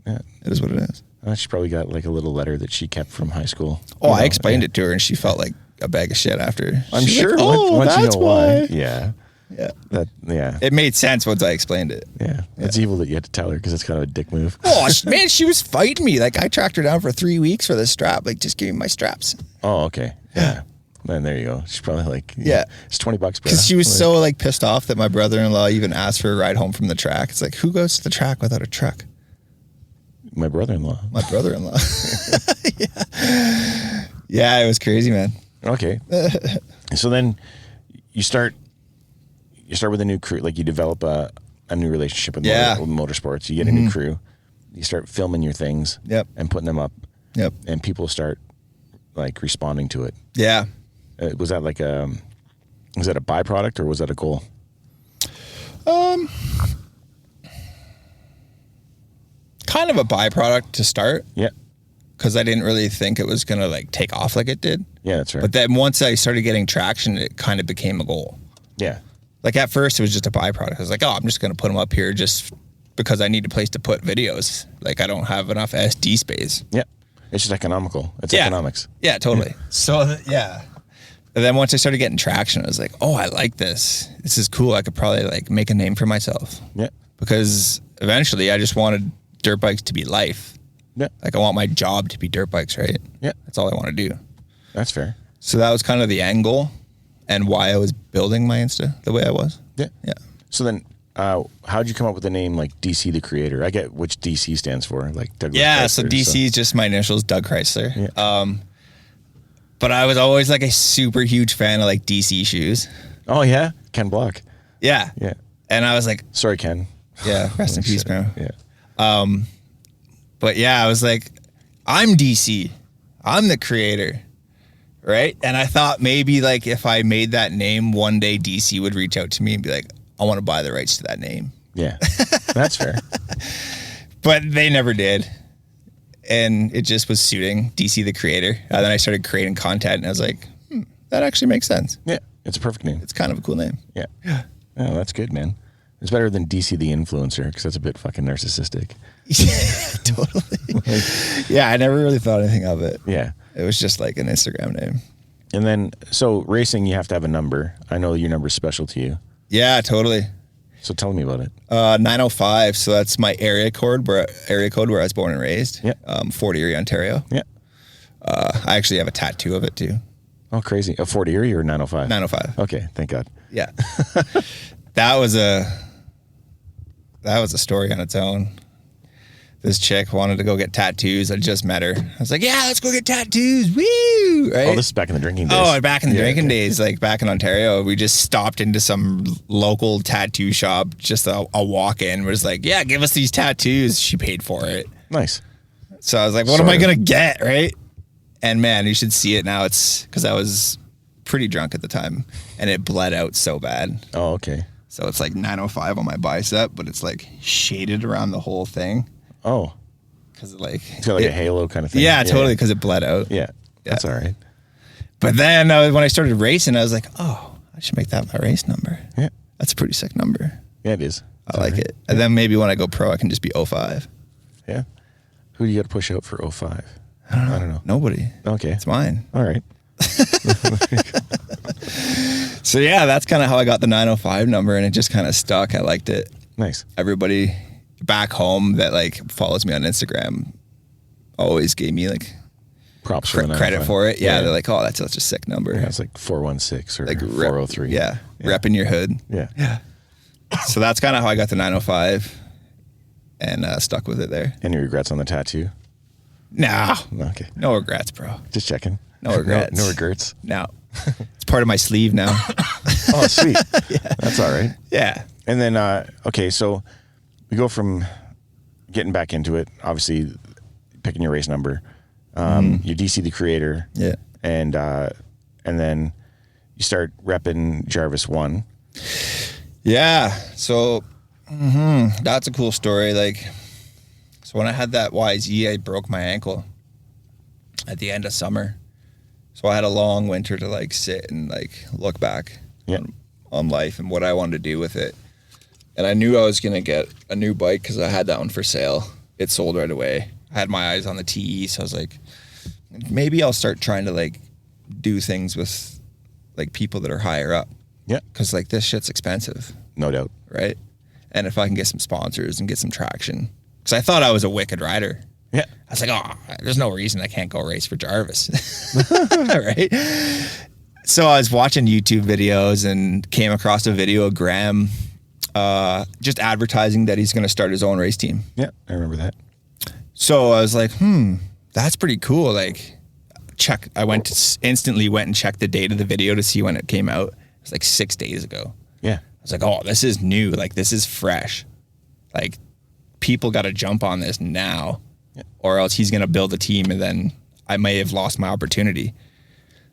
Yeah. it is what it is. She probably got like a little letter that she kept from high school. Oh, I explained it to her, and she felt like a bag of shit after. I'm She's sure like, oh, once you that's know why. why. Yeah. Yeah. Yeah. It made sense once I explained it. Yeah. It's evil that you had to tell her because it's kind of a dick move. Oh, man, she was fighting me. Like, I tracked her down for 3 weeks for this strap. Like, just give me my straps. Oh, okay. Yeah. Then there you go. She's probably like, Yeah. It's $20, bro. Because she was so, like, pissed off that my brother-in-law even asked for a ride home from the track. It's like, who goes to the track without a truck? My brother-in-law. My brother-in-law. Yeah. Yeah, it was crazy, man. Okay. So then you start with a new crew. Like you develop a new relationship with, with motorsports. You get a new crew. You start filming your things. Yep. And putting them up. Yep. And people start like responding to it. Yeah. Was that like was that a byproduct or was that a goal? Kind of a byproduct to start. Yeah. Because I didn't really think it was going to like take off like it did. Yeah, that's right. But then once I started getting traction, it kind of became a goal. Yeah. Like at first it was just a byproduct. I was like, oh, I'm just going to put them up here just because I need a place to put videos. Like I don't have enough SD space. Yeah. It's just economical. It's economics. Yeah, totally. So yeah. And then once I started getting traction, I was like, oh, I like this. This is cool. I could probably like make a name for myself. Yeah. Because eventually I just wanted dirt bikes to be life. Yeah. Like I want my job to be dirt bikes, right? Yeah. That's all I want to do. That's fair. So that was kind of the end goal and why I was building my Insta the way I was. Yeah. Yeah. So then how'd you come up with the name like DC the Creator? I get which DC stands for, like Douglas Chrysler, so DC is just my initials, Doug Chrysler. Yeah. But I was always like a super huge fan of like DC shoes. Oh yeah? Ken Block. Yeah. Yeah. And I was like, sorry, Ken. yeah, rest in peace, bro. Yeah. But yeah, I was like, I'm DC. I'm the creator. Right. And I thought maybe like if I made that name one day, DC would reach out to me and be like, I want to buy the rights to that name. Yeah. That's fair. But they never did. And it just was suiting DC the Creator. And then I started creating content and I was like, that actually makes sense. Yeah. It's a perfect name. It's kind of a cool name. Yeah. Yeah. Oh, that's good, man. It's better than DC the Influencer because that's a bit fucking narcissistic. Yeah, totally. Yeah, I never really thought anything of it. Yeah. It was just like an Instagram name. And then, so racing, you have to have a number. I know your number's special to you. Yeah, totally. So tell me about it. 905. So that's my area code where I was born and raised. Yeah. Fort Erie, Ontario. Yeah. I actually have a tattoo of it too. Oh, crazy. A Fort Erie or 905? 905. Okay, thank God. Yeah. That was a story on its own. This chick wanted to go get tattoos. I just met her. I was like, yeah, let's go get tattoos. Woo! Right? Oh, this is back in the drinking days. Oh, back in the drinking days, like back in Ontario, we just stopped into some local tattoo shop, just a walk-in. We're just like, yeah, give us these tattoos. She paid for it. Nice. So I was like, what am I going to get, right? And man, you should see it now. It's because I was pretty drunk at the time and it bled out so bad. Oh, okay. So it's like 905 on my bicep, but it's like shaded around the whole thing. Oh. Because like it's got like a halo kind of thing. Yeah, totally, because it bled out. Yeah. That's all right. But then when I started racing, I was like, oh, I should make that my race number. Yeah. That's a pretty sick number. Yeah, it is. I like it. And then maybe when I go pro, I can just be 05. Yeah. Who do you got to push out for 05? I don't know. Nobody. Okay. It's mine. All right. So yeah, that's kind of how I got the 905 number, and it just kind of stuck. I liked it. Nice. Everybody back home that like follows me on Instagram always gave me like props for credit for it. Yeah, they're like, oh, that's such a sick number. Yeah, it's like 416 or like 403. Yeah, repping your hood. Yeah. So that's kind of how I got the 905 and stuck with it there. Any regrets on the tattoo? Nah. Okay. No regrets, bro. Just checking. No regrets. No regrets. No. It's part of my sleeve now. Oh, sweet. Yeah. That's all right. Yeah. And then, okay, so we go from getting back into it, obviously picking your race number, your DC the Creator. Yeah. And then you start repping Jarvis 1. Yeah. So that's a cool story. Like, so when I had that YZ, I broke my ankle at the end of summer. So I had a long winter to like sit and like look back on life and what I wanted to do with it. And I knew I was going to get a new bike because I had that one for sale. It sold right away. I had my eyes on the TE. So I was like, maybe I'll start trying to like do things with like people that are higher up. Yeah. Because like this shit's expensive. No doubt. Right. And if I can get some sponsors and get some traction, because I thought I was a wicked rider. Yeah. I was like, oh, there's no reason I can't go race for Jarvis. Right. So I was watching YouTube videos and came across a video of Graham just advertising that he's going to start his own race team. Yeah, I remember that. So I was like, that's pretty cool. Like, instantly went and checked the date of the video to see when it came out. It was like 6 days ago. Yeah. I was like, oh, this is new. Like, this is fresh. Like, people got to jump on this now, or else he's going to build a team, and then I may have lost my opportunity.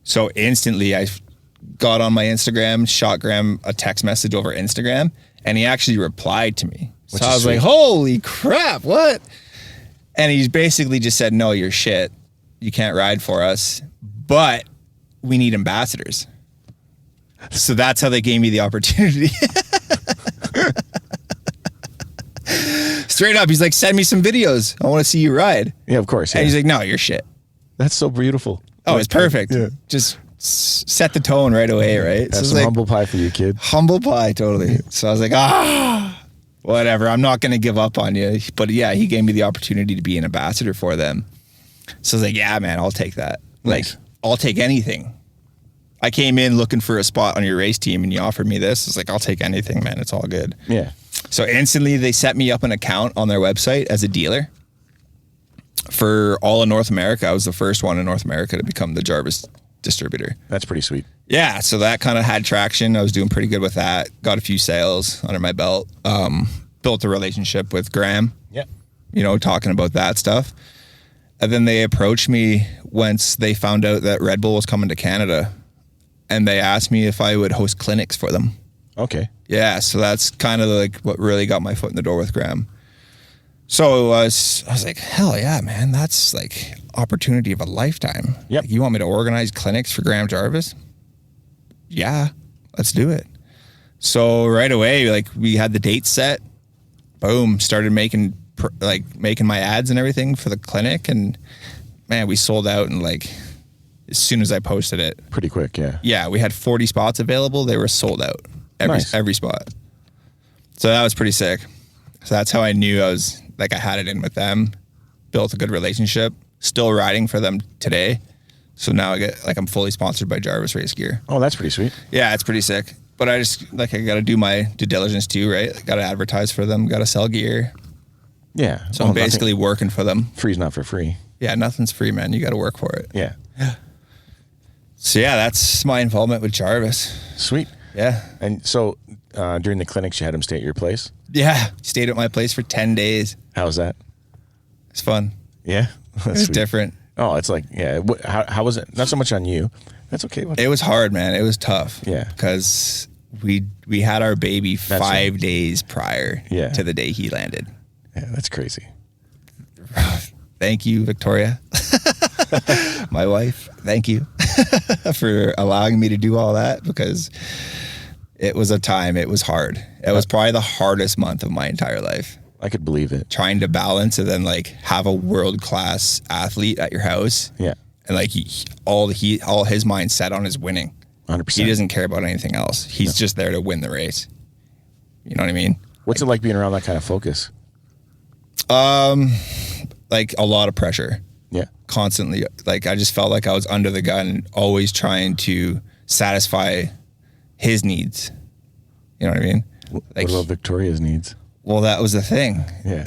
So instantly I got on my Instagram, shot Graham a text message over Instagram, and he actually replied to me. So I was like, holy crap, what? And he basically just said, no, you're shit. You can't ride for us, but we need ambassadors. So that's how they gave me the opportunity. Straight up, he's like, send me some videos. I want to see you ride. Yeah, of course. Yeah. And he's like, no, you're shit. That's so beautiful. Oh, it's perfect. Yeah. Just set the tone right away, right? That's so some humble pie for you, kid. Humble pie, totally. So I was like, whatever. I'm not going to give up on you. But yeah, he gave me the opportunity to be an ambassador for them. So I was like, yeah, man, I'll take that. Nice. Like, I'll take anything. I came in looking for a spot on your race team, and you offered me this. It's like, I'll take anything, man. It's all good. Yeah. So instantly they set me up an account on their website as a dealer for all of North America. I was the first one in North America to become the Jarvis distributor. That's pretty sweet. Yeah. So that kind of had traction. I was doing pretty good with that. Got a few sales under my belt. Built a relationship with Graham. Yeah. You know, talking about that stuff. And then they approached me once they found out that Red Bull was coming to Canada, and they asked me if I would host clinics for them. Okay. Yeah, so that's kind of like what really got my foot in the door with Graham. So I was like, hell yeah, man, that's like opportunity of a lifetime. Yep. Like, you want me to organize clinics for Graham Jarvis? Yeah, let's do it. So right away, like, we had the date set. Boom, started making my ads and everything for the clinic, and man, we sold out in like as soon as I posted it. Pretty quick, yeah. Yeah, we had 40 spots available. They were sold out. Every spot. So that was pretty sick. So that's how I knew I had it in with them. Built a good relationship. Still riding for them today. So now I'm fully sponsored by Jarvis Race Gear. Oh, that's pretty sweet. Yeah, it's pretty sick. But I got to do my due diligence too, right? Got to advertise for them. Got to sell gear. Yeah. So I'm basically working for them. Free's not for free. Yeah, nothing's free, man. You got to work for it. Yeah. So yeah, that's my involvement with Jarvis. Sweet. Yeah. And so during the clinics, you had him stay at your place? Yeah. Stayed at my place for 10 days. How was that? It's fun. Yeah? It was different. Oh, it's like, yeah. How was it? Not so much on you. That's okay. It was hard, man. It was tough. Yeah. Because we had our baby 5 days prior to the day he landed. Yeah, that's crazy. Thank you, Victoria. My wife. Thank you for allowing me to do all that, because it was a time. It was hard. It was probably the hardest month of my entire life. I could believe it. Trying to balance and then like have a world-class athlete at your house. Yeah. And like all his mind's set on is winning. 100%. He doesn't care about anything else. He's just there to win the race. You know what I mean? What's it like being around that kind of focus? Like a lot of pressure. Yeah. Constantly. Like, I just felt like I was under the gun, always trying to satisfy his needs. You know what I mean? Like, what about Victoria's needs? Well, that was the thing. Yeah.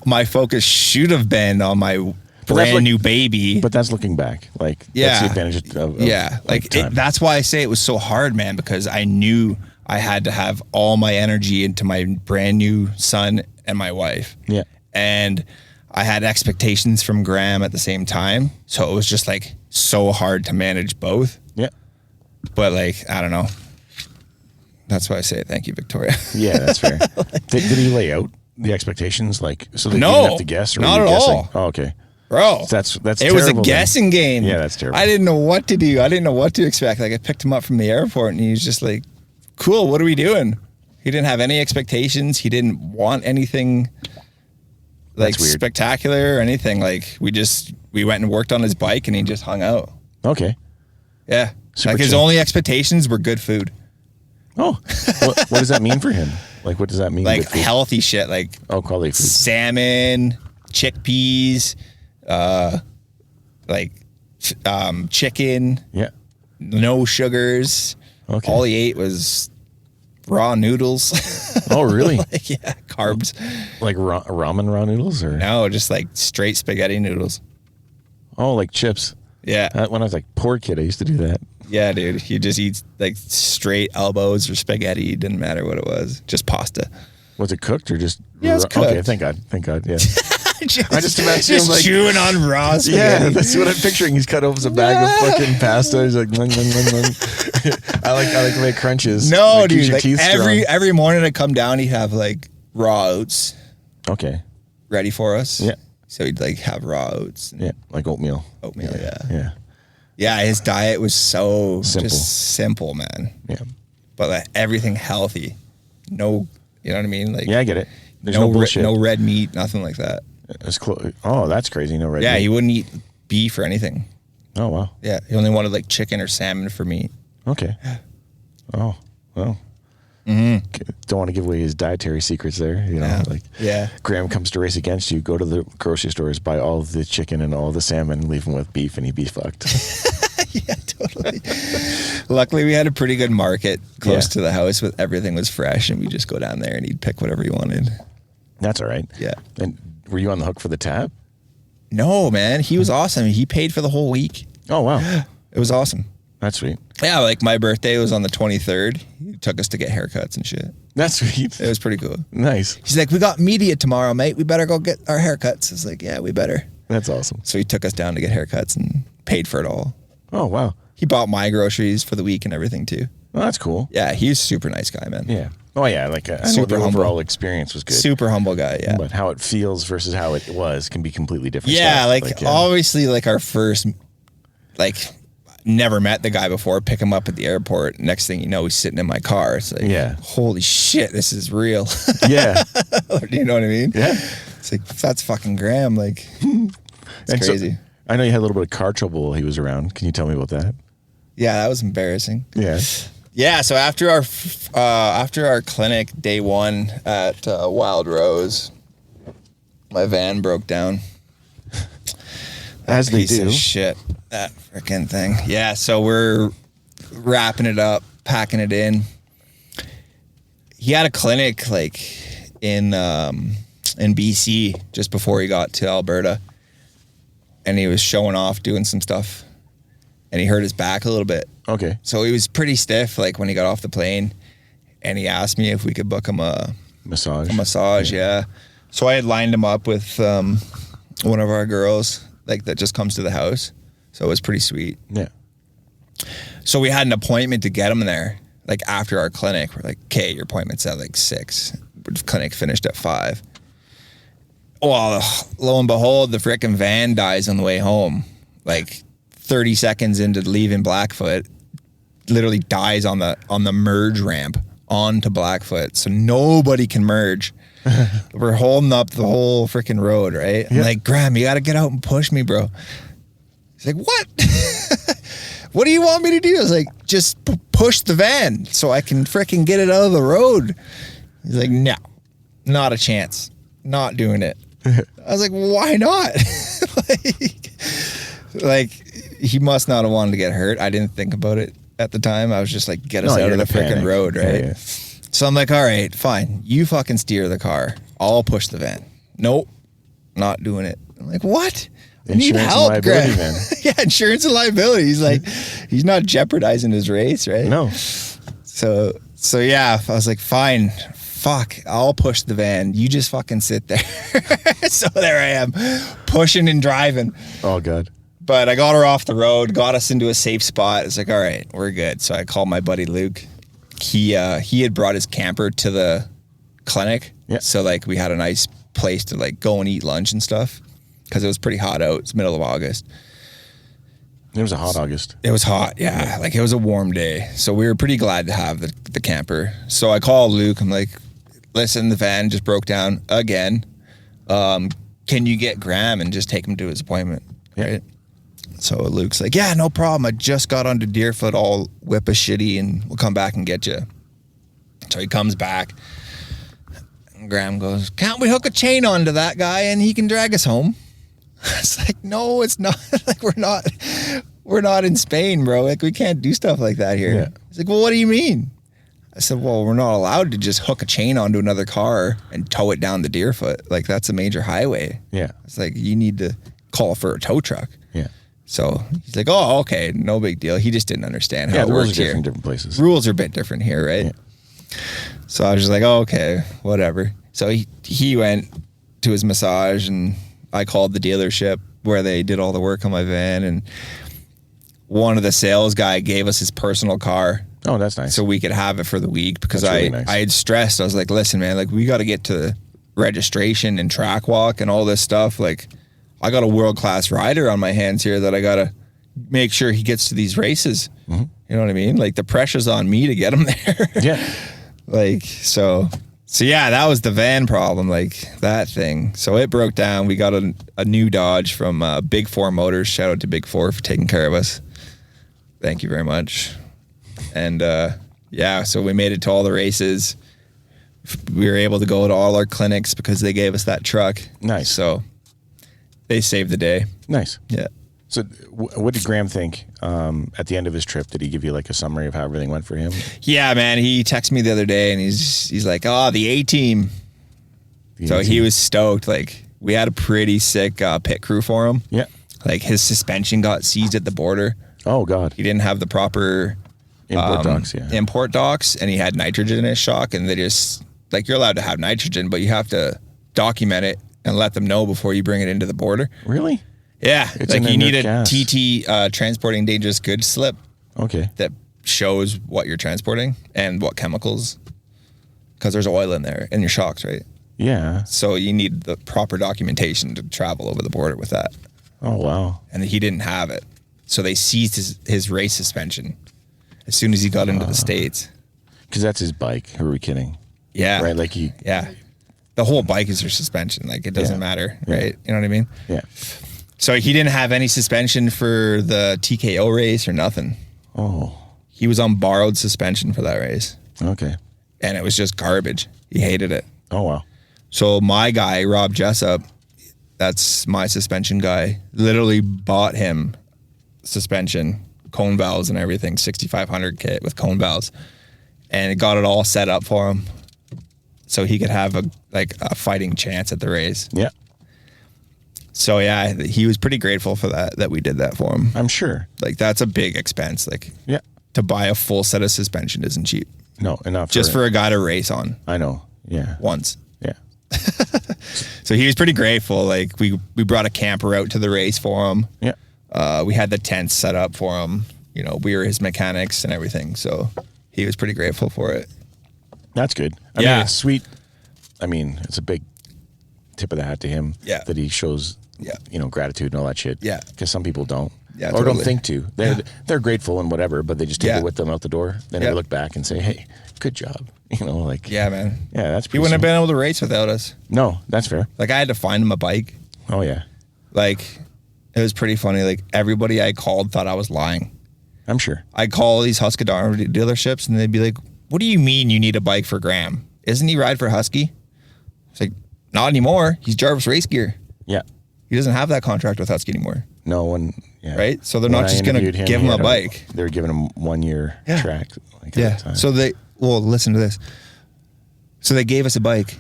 My focus should have been on my brand new baby. But that's looking back. Like, that's the advantage of like that's why I say it was so hard, man, because I knew I had to have all my energy into my brand new son and my wife. Yeah. And I had expectations from Graham at the same time. So it was just like so hard to manage both. Yeah. But like, I don't know. That's why I say thank you, Victoria. Yeah, that's fair. Did he lay out the expectations, like, so that you No, didn't have to guess? Or not were you at guessing? all. Oh, okay. Bro, That's it was a terrible, guessing game. Yeah, that's terrible. I didn't know what to do. I didn't know what to expect. Like, I picked him up from the airport and he was just like, cool, what are we doing? He didn't have any expectations. He didn't want anything like spectacular or anything. Like, we went and worked on his bike and he just hung out. Okay. Yeah. Super like, his chill. only expectations were good food. Oh, what does that mean for him? Like, what does that mean? Like, healthy shit. Like, quality food. Salmon, chickpeas, chicken. Yeah. No sugars. Okay. All he ate was raw noodles. Oh, really? Like, yeah, carbs. Like ramen raw noodles, or No, just like straight spaghetti noodles. Oh, like chips. Yeah. When I was like poor kid, I used to do that. Yeah, dude. He just eats like straight elbows or spaghetti. It didn't matter what it was. Just pasta. Was it cooked or just? Yeah, it's cooked. Okay, thank God. Yeah. I just imagine just him like chewing on raw spaghetti. Yeah, that's what I'm picturing. He's cut open a bag of fucking pasta. He's like, lung, lung, lung, lung. I like to make crunches. No, like, dude. Like every morning I come down, he'd have like raw oats. Okay. Ready for us. Yeah. So he'd like have raw oats. Yeah, like oatmeal. Yeah. Yeah, his diet was so just simple, man. Yeah. But like, everything healthy. No, you know what I mean? Like, yeah, I get it. There's no bullshit. No red meat, nothing like that. It's oh, that's crazy. No red meat. Yeah, he wouldn't eat beef or anything. Oh, wow. Yeah, he only wanted like chicken or salmon for meat. Okay. Oh, well. Mm-hmm. Don't want to give away his dietary secrets there. You know, Graham comes to race against you, go to the grocery stores, buy all of the chicken and all the salmon, leave him with beef, and he'd be fucked. Yeah, totally. Luckily, we had a pretty good market close to the house with everything was fresh, and we just go down there and he'd pick whatever he wanted. That's all right. Yeah. And were you on the hook for the tab? No, man. He was awesome. He paid for the whole week. Oh, wow. It was awesome. That's sweet. Yeah, like my birthday was on the 23rd. He took us to get haircuts and shit. That's sweet. It was pretty cool. Nice. He's like, we got media tomorrow, mate. We better go get our haircuts. I was like, yeah, we better. That's awesome. So he took us down to get haircuts and paid for it all. Oh, wow. He bought my groceries for the week and everything too. Oh, that's cool. Yeah, he's a super nice guy, man. Yeah. Oh, yeah. Like, I know the overall experience was good. Super humble guy, yeah. But how it feels versus how it was can be completely different. Yeah, obviously, like our first, like, never met the guy before, pick him up at the airport. Next thing you know, he's sitting in my car. It's like, holy shit, this is real. Yeah. You know what I mean? Yeah. It's like, that's fucking Graham. Like, it's crazy. So, I know you had a little bit of car trouble while he was around. Can you tell me about that? Yeah, that was embarrassing. Yeah. Yeah, so after our clinic, day one at Wild Rose, my van broke down. As they do. Piece of shit. That freaking thing. Yeah, so we're wrapping it up, packing it in. He had a clinic like in BC just before he got to Alberta. And he was showing off doing some stuff. And he hurt his back a little bit. Okay. So he was pretty stiff like when he got off the plane. And he asked me if we could book him a massage, yeah. So I had lined him up with one of our girls like that just comes to the house. So it was pretty sweet. Yeah. So we had an appointment to get him there, like after our clinic. We're like, okay, your appointment's at like 6. The clinic finished at 5. Well, lo and behold, the frickin' van dies on the way home. Like 30 seconds into leaving Blackfoot, literally dies on the merge ramp onto Blackfoot. So nobody can merge. We're holding up the whole freaking road, right? I'm like, Graham, you got to get out and push me, bro. He's like, what? What do you want me to do? I was like, just push the van so I can freaking get it out of the road. He's like, no, not a chance. Not doing it. I was like, why not? like, he must not have wanted to get hurt. I didn't think about it at the time. I was just like, get us out of the freaking road, right? Yeah. So I'm like, all right, fine. You fucking steer the car. I'll push the van. Nope, not doing it. I'm like, what? I need help, Greg. Yeah, insurance and liability. He's like, he's not jeopardizing his race, right? No. So yeah, I was like, fine. Fuck, I'll push the van. You just fucking sit there. So there I am, pushing and driving. Oh, God. But I got her off the road, got us into a safe spot. It's like, all right, we're good. So I called my buddy Luke. He had brought his camper to the clinic. Yeah. So like we had a nice place to like go and eat lunch and stuff because it was pretty hot out. It's middle of August. It was a hot August. It was hot, yeah. Like it was a warm day. So we were pretty glad to have the camper. So I called Luke. I'm like, listen, the van just broke down again. Can you get Graham and just take him to his appointment? Yeah. Right? So Luke's like, yeah, no problem. I just got onto Deerfoot. I'll whip a shitty and we'll come back and get you. So he comes back. And Graham goes, can't we hook a chain onto that guy and he can drag us home? It's like, no, it's not. Like we're not in Spain, bro. Like we can't do stuff like that here. Yeah. He's like, well, what do you mean? I said, well, we're not allowed to just hook a chain onto another car and tow it down the Deerfoot. Like that's a major highway. Yeah. It's like, you need to call for a tow truck. Yeah. So he's like, oh, okay, no big deal. He just didn't understand how it the rules worked are here. different in different places. Rules are a bit different here, right? Yeah. So I was just like, oh, okay, whatever. So he went to his massage, and I called the dealership where they did all the work on my van, and one of the sales guy gave us his personal car. Oh, that's nice. So we could have it for the week, because That's really nice. I had stressed. I was like, listen, man, like, we got to get to registration and track walk and all this stuff. Like, I got a world-class rider on my hands here that I got to make sure he gets to these races. Mm-hmm. You know what I mean? Like, the pressure's on me to get him there. Yeah. Like, so yeah, that was the van problem, like that thing. So it broke down. We got a new Dodge from Big 4 Motors. Shout out to Big 4 for taking care of us. Thank you very much. And yeah, so we made it to all the races. We were able to go to all our clinics because they gave us that truck. Nice. So they saved the day. Nice. Yeah. So what did Graham think at the end of his trip? Did he give you like a summary of how everything went for him? Yeah, man. He texted me the other day, and he's like, oh, the A-team. So he was stoked. Like, we had a pretty sick pit crew for him. Yeah. Like, his suspension got seized at the border. Oh, God. He didn't have the proper import docs, and he had nitrogen in his shock, and they just, like, you're allowed to have nitrogen, but you have to document it and let them know before you bring it into the border. Really? Yeah. It's like, you need a gas. TT transporting dangerous goods slip. Okay. That shows what you're transporting and what chemicals, because there's oil in there in your shocks, right? Yeah. So you need the proper documentation to travel over the border with that. Oh, wow. And he didn't have it. So they seized his race suspension as soon as he got into the States. Because that's his bike. Who are we kidding? Yeah. Right? Like Yeah. The whole bike is your suspension. Like, it doesn't matter, right? You know what I mean? Yeah. So he didn't have any suspension for the TKO race or nothing. Oh. He was on borrowed suspension for that race. Okay. And it was just garbage. He hated it. Oh, wow. So my guy, Rob Jessup, that's my suspension guy, literally bought him suspension, cone valves and everything, 6500 kit with cone valves, and it got it all set up for him so he could have a fighting chance at the race. Yeah. So yeah, he was pretty grateful for that we did that for him. I'm sure. Like, that's a big expense. Like, Yeah. to buy a full set of suspension isn't cheap. No, enough. Just for a guy to race on I know. Yeah. once. Yeah. So he was pretty grateful. Like, we brought a camper out to the race for him. Yeah. We had the tents set up for him. You know, we were his mechanics and everything. So he was pretty grateful for it. That's good. I mean, it's sweet. I mean, it's a big tip of the hat to him. Yeah. That he shows, gratitude and all that shit. Yeah. Because some people don't. Yeah, or totally. don't think to. They're grateful and whatever, but they just take Yeah. it with them out the door. Then they look back and say, hey, good job. You know, like. Yeah, man. Yeah, that's He pretty wouldn't have sweet. been able to race without us. No, that's fair. Like, I had to find him a bike. Oh, yeah. Like, it was pretty funny. Like, everybody I called thought I was lying. I'm sure. I'd call these Husqvarna dealerships, and they'd be like, what do you mean you need a bike for Graham? Isn't he ride for Husky? It's like, not anymore. He's Jarvis Race Gear. Yeah. He doesn't have that contract with Husky anymore. No one. Yeah. Right? So they're When not I just going to interviewed give he him a had bike. They were giving him 1 year Yeah. track. Like, Yeah. At the time. So listen to this. So they gave us a bike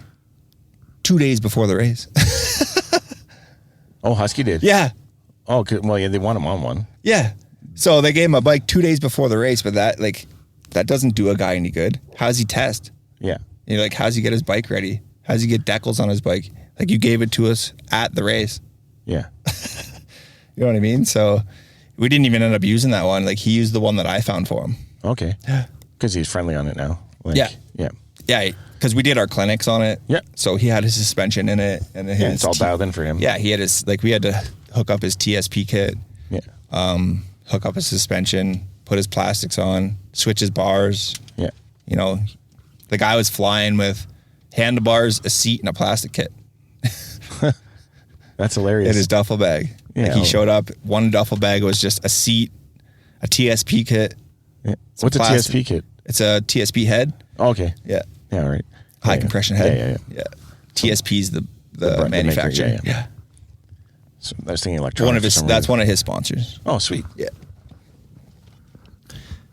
2 days before the race. Oh, Husky did? Yeah. Oh, well, yeah, they want him on one. Yeah. So they gave him a bike 2 days before the race, but that doesn't do a guy any good. How's he test? Yeah. You know, like, how's he get his bike ready? How's he get decals on his bike? Like, you gave it to us at the race. Yeah. You know what I mean? So we didn't even end up using that one. Like, he used the one that I found for him. Okay. Because he's friendly on it now. Like, Yeah. Yeah. Yeah, because we did our clinics on it. Yeah. So he had his suspension in it. And Yeah, it's all dialed in for him. Yeah, he had we had to hook up his TSP kit, Yeah. hook up his suspension, put his plastics on, switch his bars. Yeah. You know, the guy was flying with handlebars, a seat, and a plastic kit That's hilarious. in his duffel bag. Yeah. Like, he showed up, one duffel bag was just a seat, a TSP kit. Yeah. What's plastic. a TSP kit? It's a TSP head. Oh, okay. Yeah. Yeah, all right. High Yeah, compression yeah. head. Yeah. TSP's the maker, manufacturer. yeah. So I was thinking electronics. That's one of his sponsors. Oh, sweet. Yeah.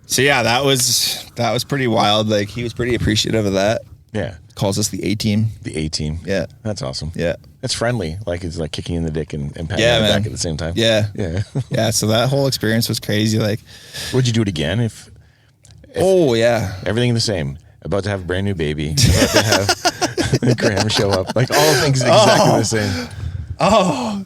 So yeah, that was pretty wild. Like, he was pretty appreciative of that. Yeah. Calls us the A-team. The A-team. Yeah. That's awesome. Yeah. It's friendly. Like, it's like kicking in the dick and patting Yeah, on the man. back at the same time. Yeah. Yeah. Yeah. So that whole experience was crazy. Like, Would you do it again if oh yeah. everything the same? About to have a brand new baby. About to have Graham show up. Like, all things exactly the same. Oh.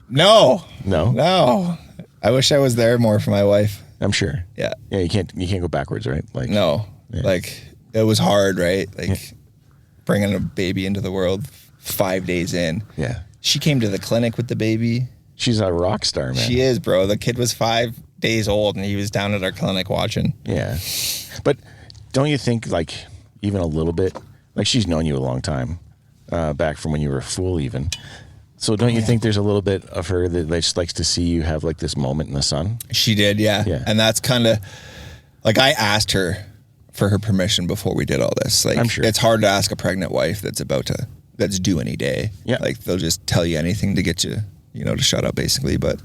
No. No? I wish I was there more for my wife. I'm sure. Yeah. Yeah, you can't go backwards, right? Like, No. Yeah. Like, it was hard, right? Like, bringing a baby into the world 5 days in. Yeah. She came to the clinic with the baby. She's a rock star, man. She is, bro. The kid was 5 days old, and he was down at our clinic watching. Yeah. But don't you think, like, even a little bit, like, she's known you a long time, back from when you were a fool even. So don't you think there's a little bit of her that just likes to see you have, like, this moment in the sun? She did, yeah. And that's kind of, like, I asked her for her permission before we did all this. Like, I'm sure. It's hard to ask a pregnant wife that's due any day. Yeah. Like, they'll just tell you anything to get you, to shut up, basically. But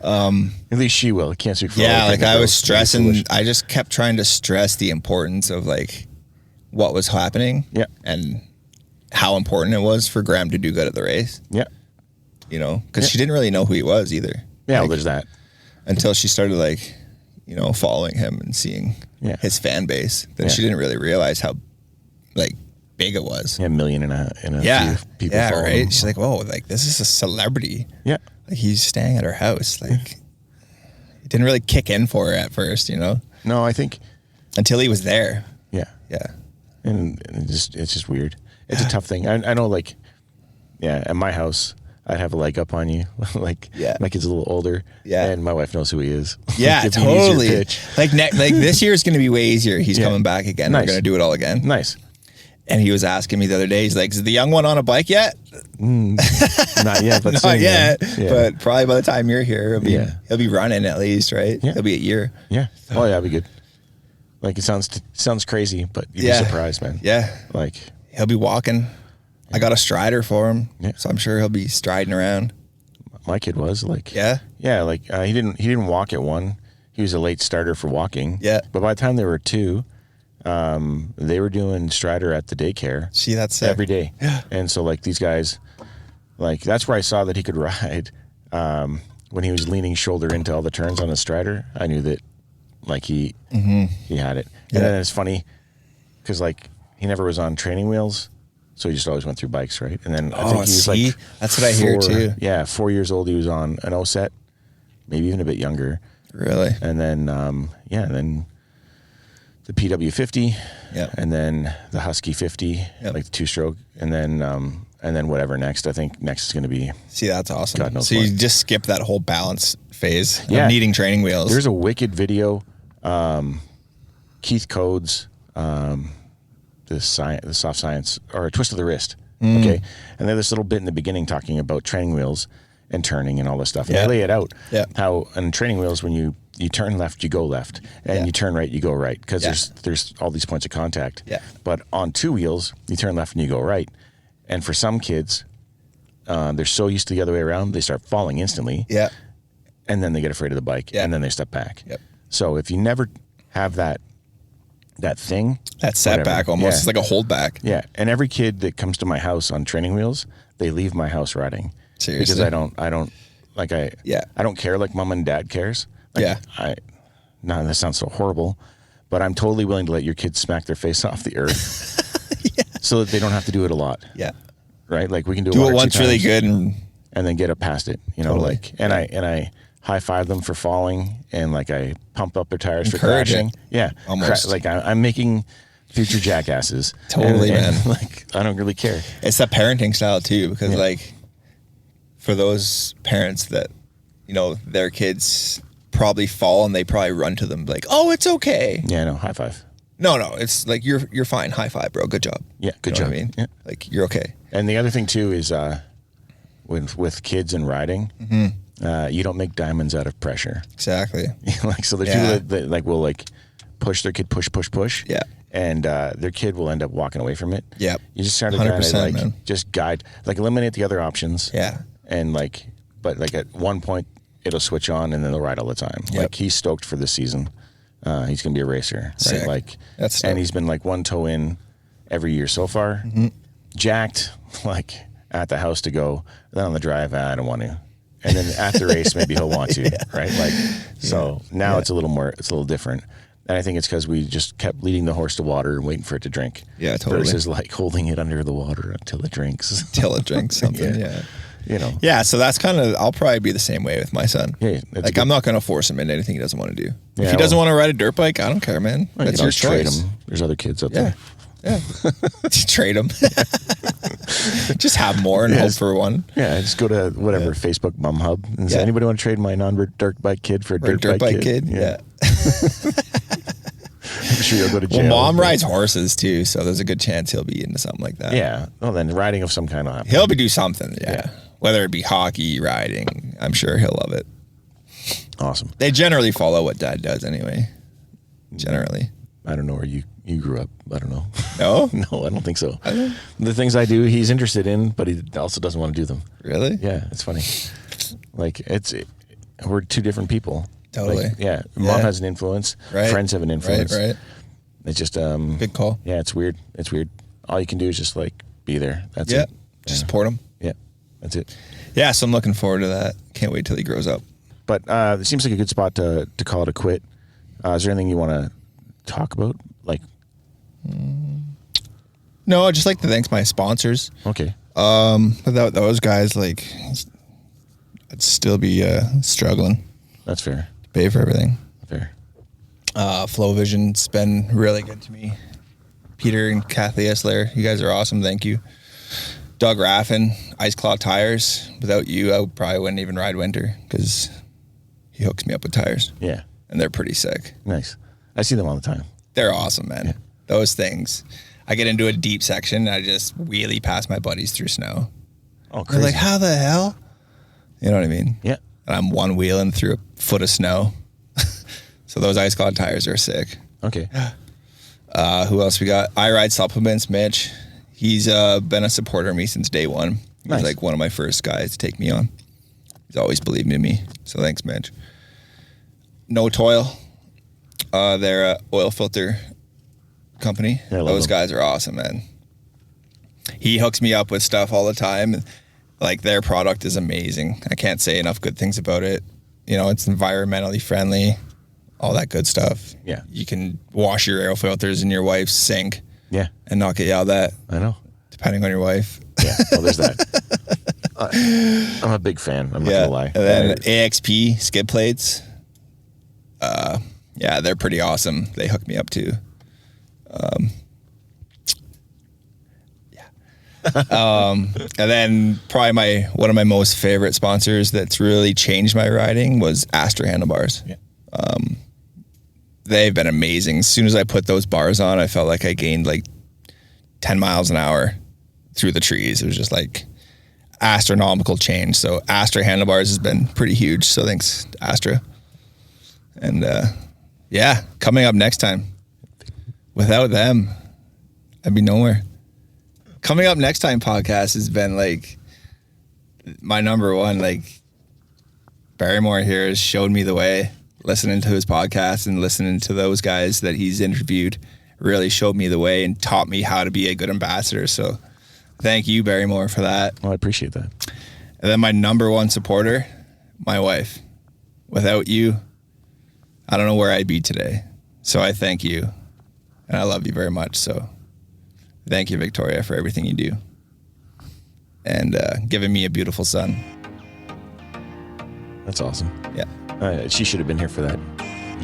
At least she will. Can't speak for all yeah, the like, pregnant I was girls. stressing. I just kept trying to stress the importance of, like, what was happening. Yeah. And how important it was for Graham to do good at the race. Yeah. Because she didn't really know who he was either. Yeah, Like, well, there's that. until she started, like, following him and seeing his fan base. Then she didn't really realize how, like, big it was. Yeah, a million and a Yeah. few people Yeah, follow right? him. She's like, whoa, like, this is a celebrity. Yeah. Like, he's staying at her house. Like, it didn't really kick in for her at first, No, I think, until he was there. yeah. Yeah. And it's just weird. It's a tough thing. I know, like, at my house, I'd have a leg up on you. Like, my kid's a little older. Yeah. And my wife knows who he is. Yeah, Give me an easier totally. pitch. Like, this year's going to be way easier. He's coming back again. Nice. We're going to do it all again. Nice. And he was asking me the other day, he's like, is the young one on a bike yet? Not yet, but Not soon, yet. man. Yeah. But probably by the time you're here, he'll be running at least, right? Yeah. He'll be a year. Yeah. Oh, yeah, that'd be good. Like, it sounds crazy, but you'd be surprised, man. Yeah. Like, He'll be walking. I got a strider for him. Yeah. So I'm sure he'll be striding around. my kid was like, Yeah. like he didn't walk at 1. He was a late starter for walking. Yeah. But by the time they were 2, they were doing strider at the daycare. See, that's sick. Every day. Yeah. And so, like, these guys, like, that's where I saw that he could ride. When he was leaning shoulder into all the turns on the strider, I knew that, like, he had it. And then it's funny because, like, he never was on training wheels, so he just always went through bikes, right? And then I think he was like, that's what I hear too. Yeah, 4 years old. He was on an O-set, maybe even a bit younger. Really? And then, and then the PW50, and then the Husky 50, like the 2-stroke, and then whatever next. I think next is going to be. See, that's awesome. God knows so what. you just skip that whole balance phase of Yeah. needing training wheels. There's a wicked video, Keith Codes, the soft science, or a twist of the wrist. Okay. And there's this little bit in the beginning talking about training wheels and turning and all this stuff. And they lay it out. Yeah. How on training wheels, when you turn left, you go left, and you turn right, you go right, because there's all these points of contact. Yeah. But on 2 wheels, you turn left and you go right. And for some kids, they're so used to the other way around, they start falling instantly. Yeah. And then they get afraid of the bike, and then they step back. Yep. So if you never have that thing, That setback whatever. almost. It's like a holdback. Yeah, and every kid that comes to my house on training wheels, they leave my house riding. Seriously? Because I don't like I don't care like mom and dad cares. Like, this sounds so horrible, but I'm totally willing to let your kids smack their face off the earth, so that they don't have to do it a lot. Yeah. Right. Like we can do it one or once 2 really times good and then get up past it. You know, Totally. like and I high five them for falling, and like I pump up their tires for Encourage crashing. it. Yeah, Almost. like I'm making future jackasses. Totally, and, man. Like I don't really care. It's that parenting style too, because like for those parents that, their kids probably fall and they probably run to them like, oh, it's okay. Yeah, no, high five. No, it's like you're fine. High five, bro. Good job. Yeah, good You know job. what I mean? Yeah. Like you're okay. And the other thing too is with kids and riding, you don't make diamonds out of pressure. Exactly. Like so, there's people that like will like push their kid, push. Yeah. And their kid will end up walking away from it. Yeah. You just start to kind of 100%, like man. just guide, like eliminate the other options. Yeah. And like, but like at one point it'll switch on and then they'll ride all the time. Yep. Like he's stoked for this season. He's gonna be a racer, Sick. right? Like, That's and dope. he's been like one toe in, every year so far. Jacked, like at the house to go. Then on the drive, I don't want to. And then at the race, maybe he'll want to, right? Like, so now it's a little different. And I think it's because we just kept leading the horse to water and waiting for it to drink. Yeah, totally. Versus like holding it under the water until it drinks. Until it drinks something, yeah. You know. Yeah, so that's kind of, I'll probably be the same way with my son. Yeah, like, I'm not going to force him into anything he doesn't want to do. Yeah, if he doesn't want to ride a dirt bike, I don't care, man. That's your choice. Him. There's other kids out there. Yeah. Trade them. Just have more and hope for one. Yeah, just go to whatever Facebook Mum Hub and say, anybody want to trade my non-dirt bike kid for a dirt bike kid? Yeah. I'm sure you'll go to jail. Well, Mom rides horses too, so there's a good chance he'll be into something like that. Yeah. Well, then riding of some kind will happen. He'll be do something. Yeah. Whether it be hockey, riding, I'm sure he'll love it. Awesome. They generally follow what Dad does anyway. Generally. I don't know where you grew up. I don't know. No? No, I don't think so. The things I do, he's interested in, but he also doesn't want to do them. Really? Yeah, it's funny. Like, we're two different people. Totally. Like, Mom has an influence. Right. Friends have an influence. Right. It's just good call. Yeah, it's weird. All you can do is just like be there. That's it. Just support him. Yeah, that's it. Yeah, so I'm looking forward to that. Can't wait till he grows up. But it seems like a good spot to call it a quit. Is there anything you want to talk about? Like, no, I'd just like to thank my sponsors. Okay. Without those guys, like, I'd still be struggling. That's fair. To pay for everything. Fair. Flow Vision's been really good to me. Peter and Kathy Esler, you guys are awesome. Thank you. Doug Raffin, Ice Claw Tires. Without you, I probably wouldn't even ride winter because he hooks me up with tires. Yeah. And they're pretty sick. Nice. I see them all the time. They're awesome, man. Yeah. Those things. I get into a deep section and I just wheelie past my buddies through snow. Oh, crazy. They're like, how the hell? You know what I mean? Yeah. And I'm one wheeling through a foot of snow. So those Ice Claw tires are sick. Okay. Who else we got? I Ride Supplements, Mitch. He's been a supporter of me since day one. He was like one of my first guys to take me on. He's always believed in me. So thanks, Mitch. No Toil. They're an oil filter company. Those guys are awesome, man. He hooks me up with stuff all the time. Like, their product is amazing. I can't say enough good things about it. You know, it's environmentally friendly, all that good stuff. Yeah. You can wash your air filters in your wife's sink. Yeah. And not get yelled at. I know. Depending on your wife. Yeah. Well, there's that. I'm a big fan. I'm not going to lie. And then AXP skid plates. Yeah, they're pretty awesome. They hook me up too. And then probably one of my most favorite sponsors that's really changed my riding was Astra handlebars. Yeah. They've been amazing. As soon as I put those bars on, I felt like I gained like 10 miles an hour through the trees. It was just like astronomical change. So Astra handlebars has been pretty huge. So thanks, Astra. And coming up next time. Without them, I'd be nowhere. Coming up next time podcast has been like my number one. Like, Barrymore here has showed me the way. Listening to his podcast and listening to those guys that he's interviewed really showed me the way and taught me how to be a good ambassador. So thank you, Barrymore, for that. Well, I appreciate that. And then my number one supporter, my wife. Without you, I don't know where I'd be today. So I thank you. And I love you very much. So thank you, Victoria, for everything you do. And giving me a beautiful son. That's awesome. Yeah. She should have been here for that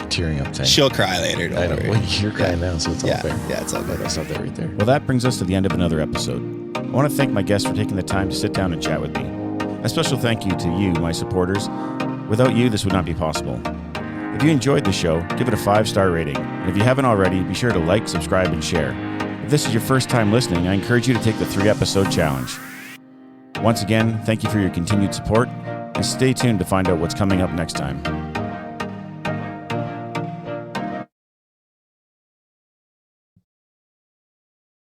tearing up time. She'll cry later. Don't worry. Well, you're crying now, so it's all fair. Yeah, it's all good. That's not that right there. Well, that brings us to the end of another episode. I want to thank my guests for taking the time to sit down and chat with me. A special thank you to you, my supporters. Without you, this would not be possible. If you enjoyed the show, give it a 5-star rating. And if you haven't already, be sure to like, subscribe, and share. If this is your first time listening, I encourage you to take the 3-episode challenge. Once again, thank you for your continued support, and stay tuned to find out what's coming up next time.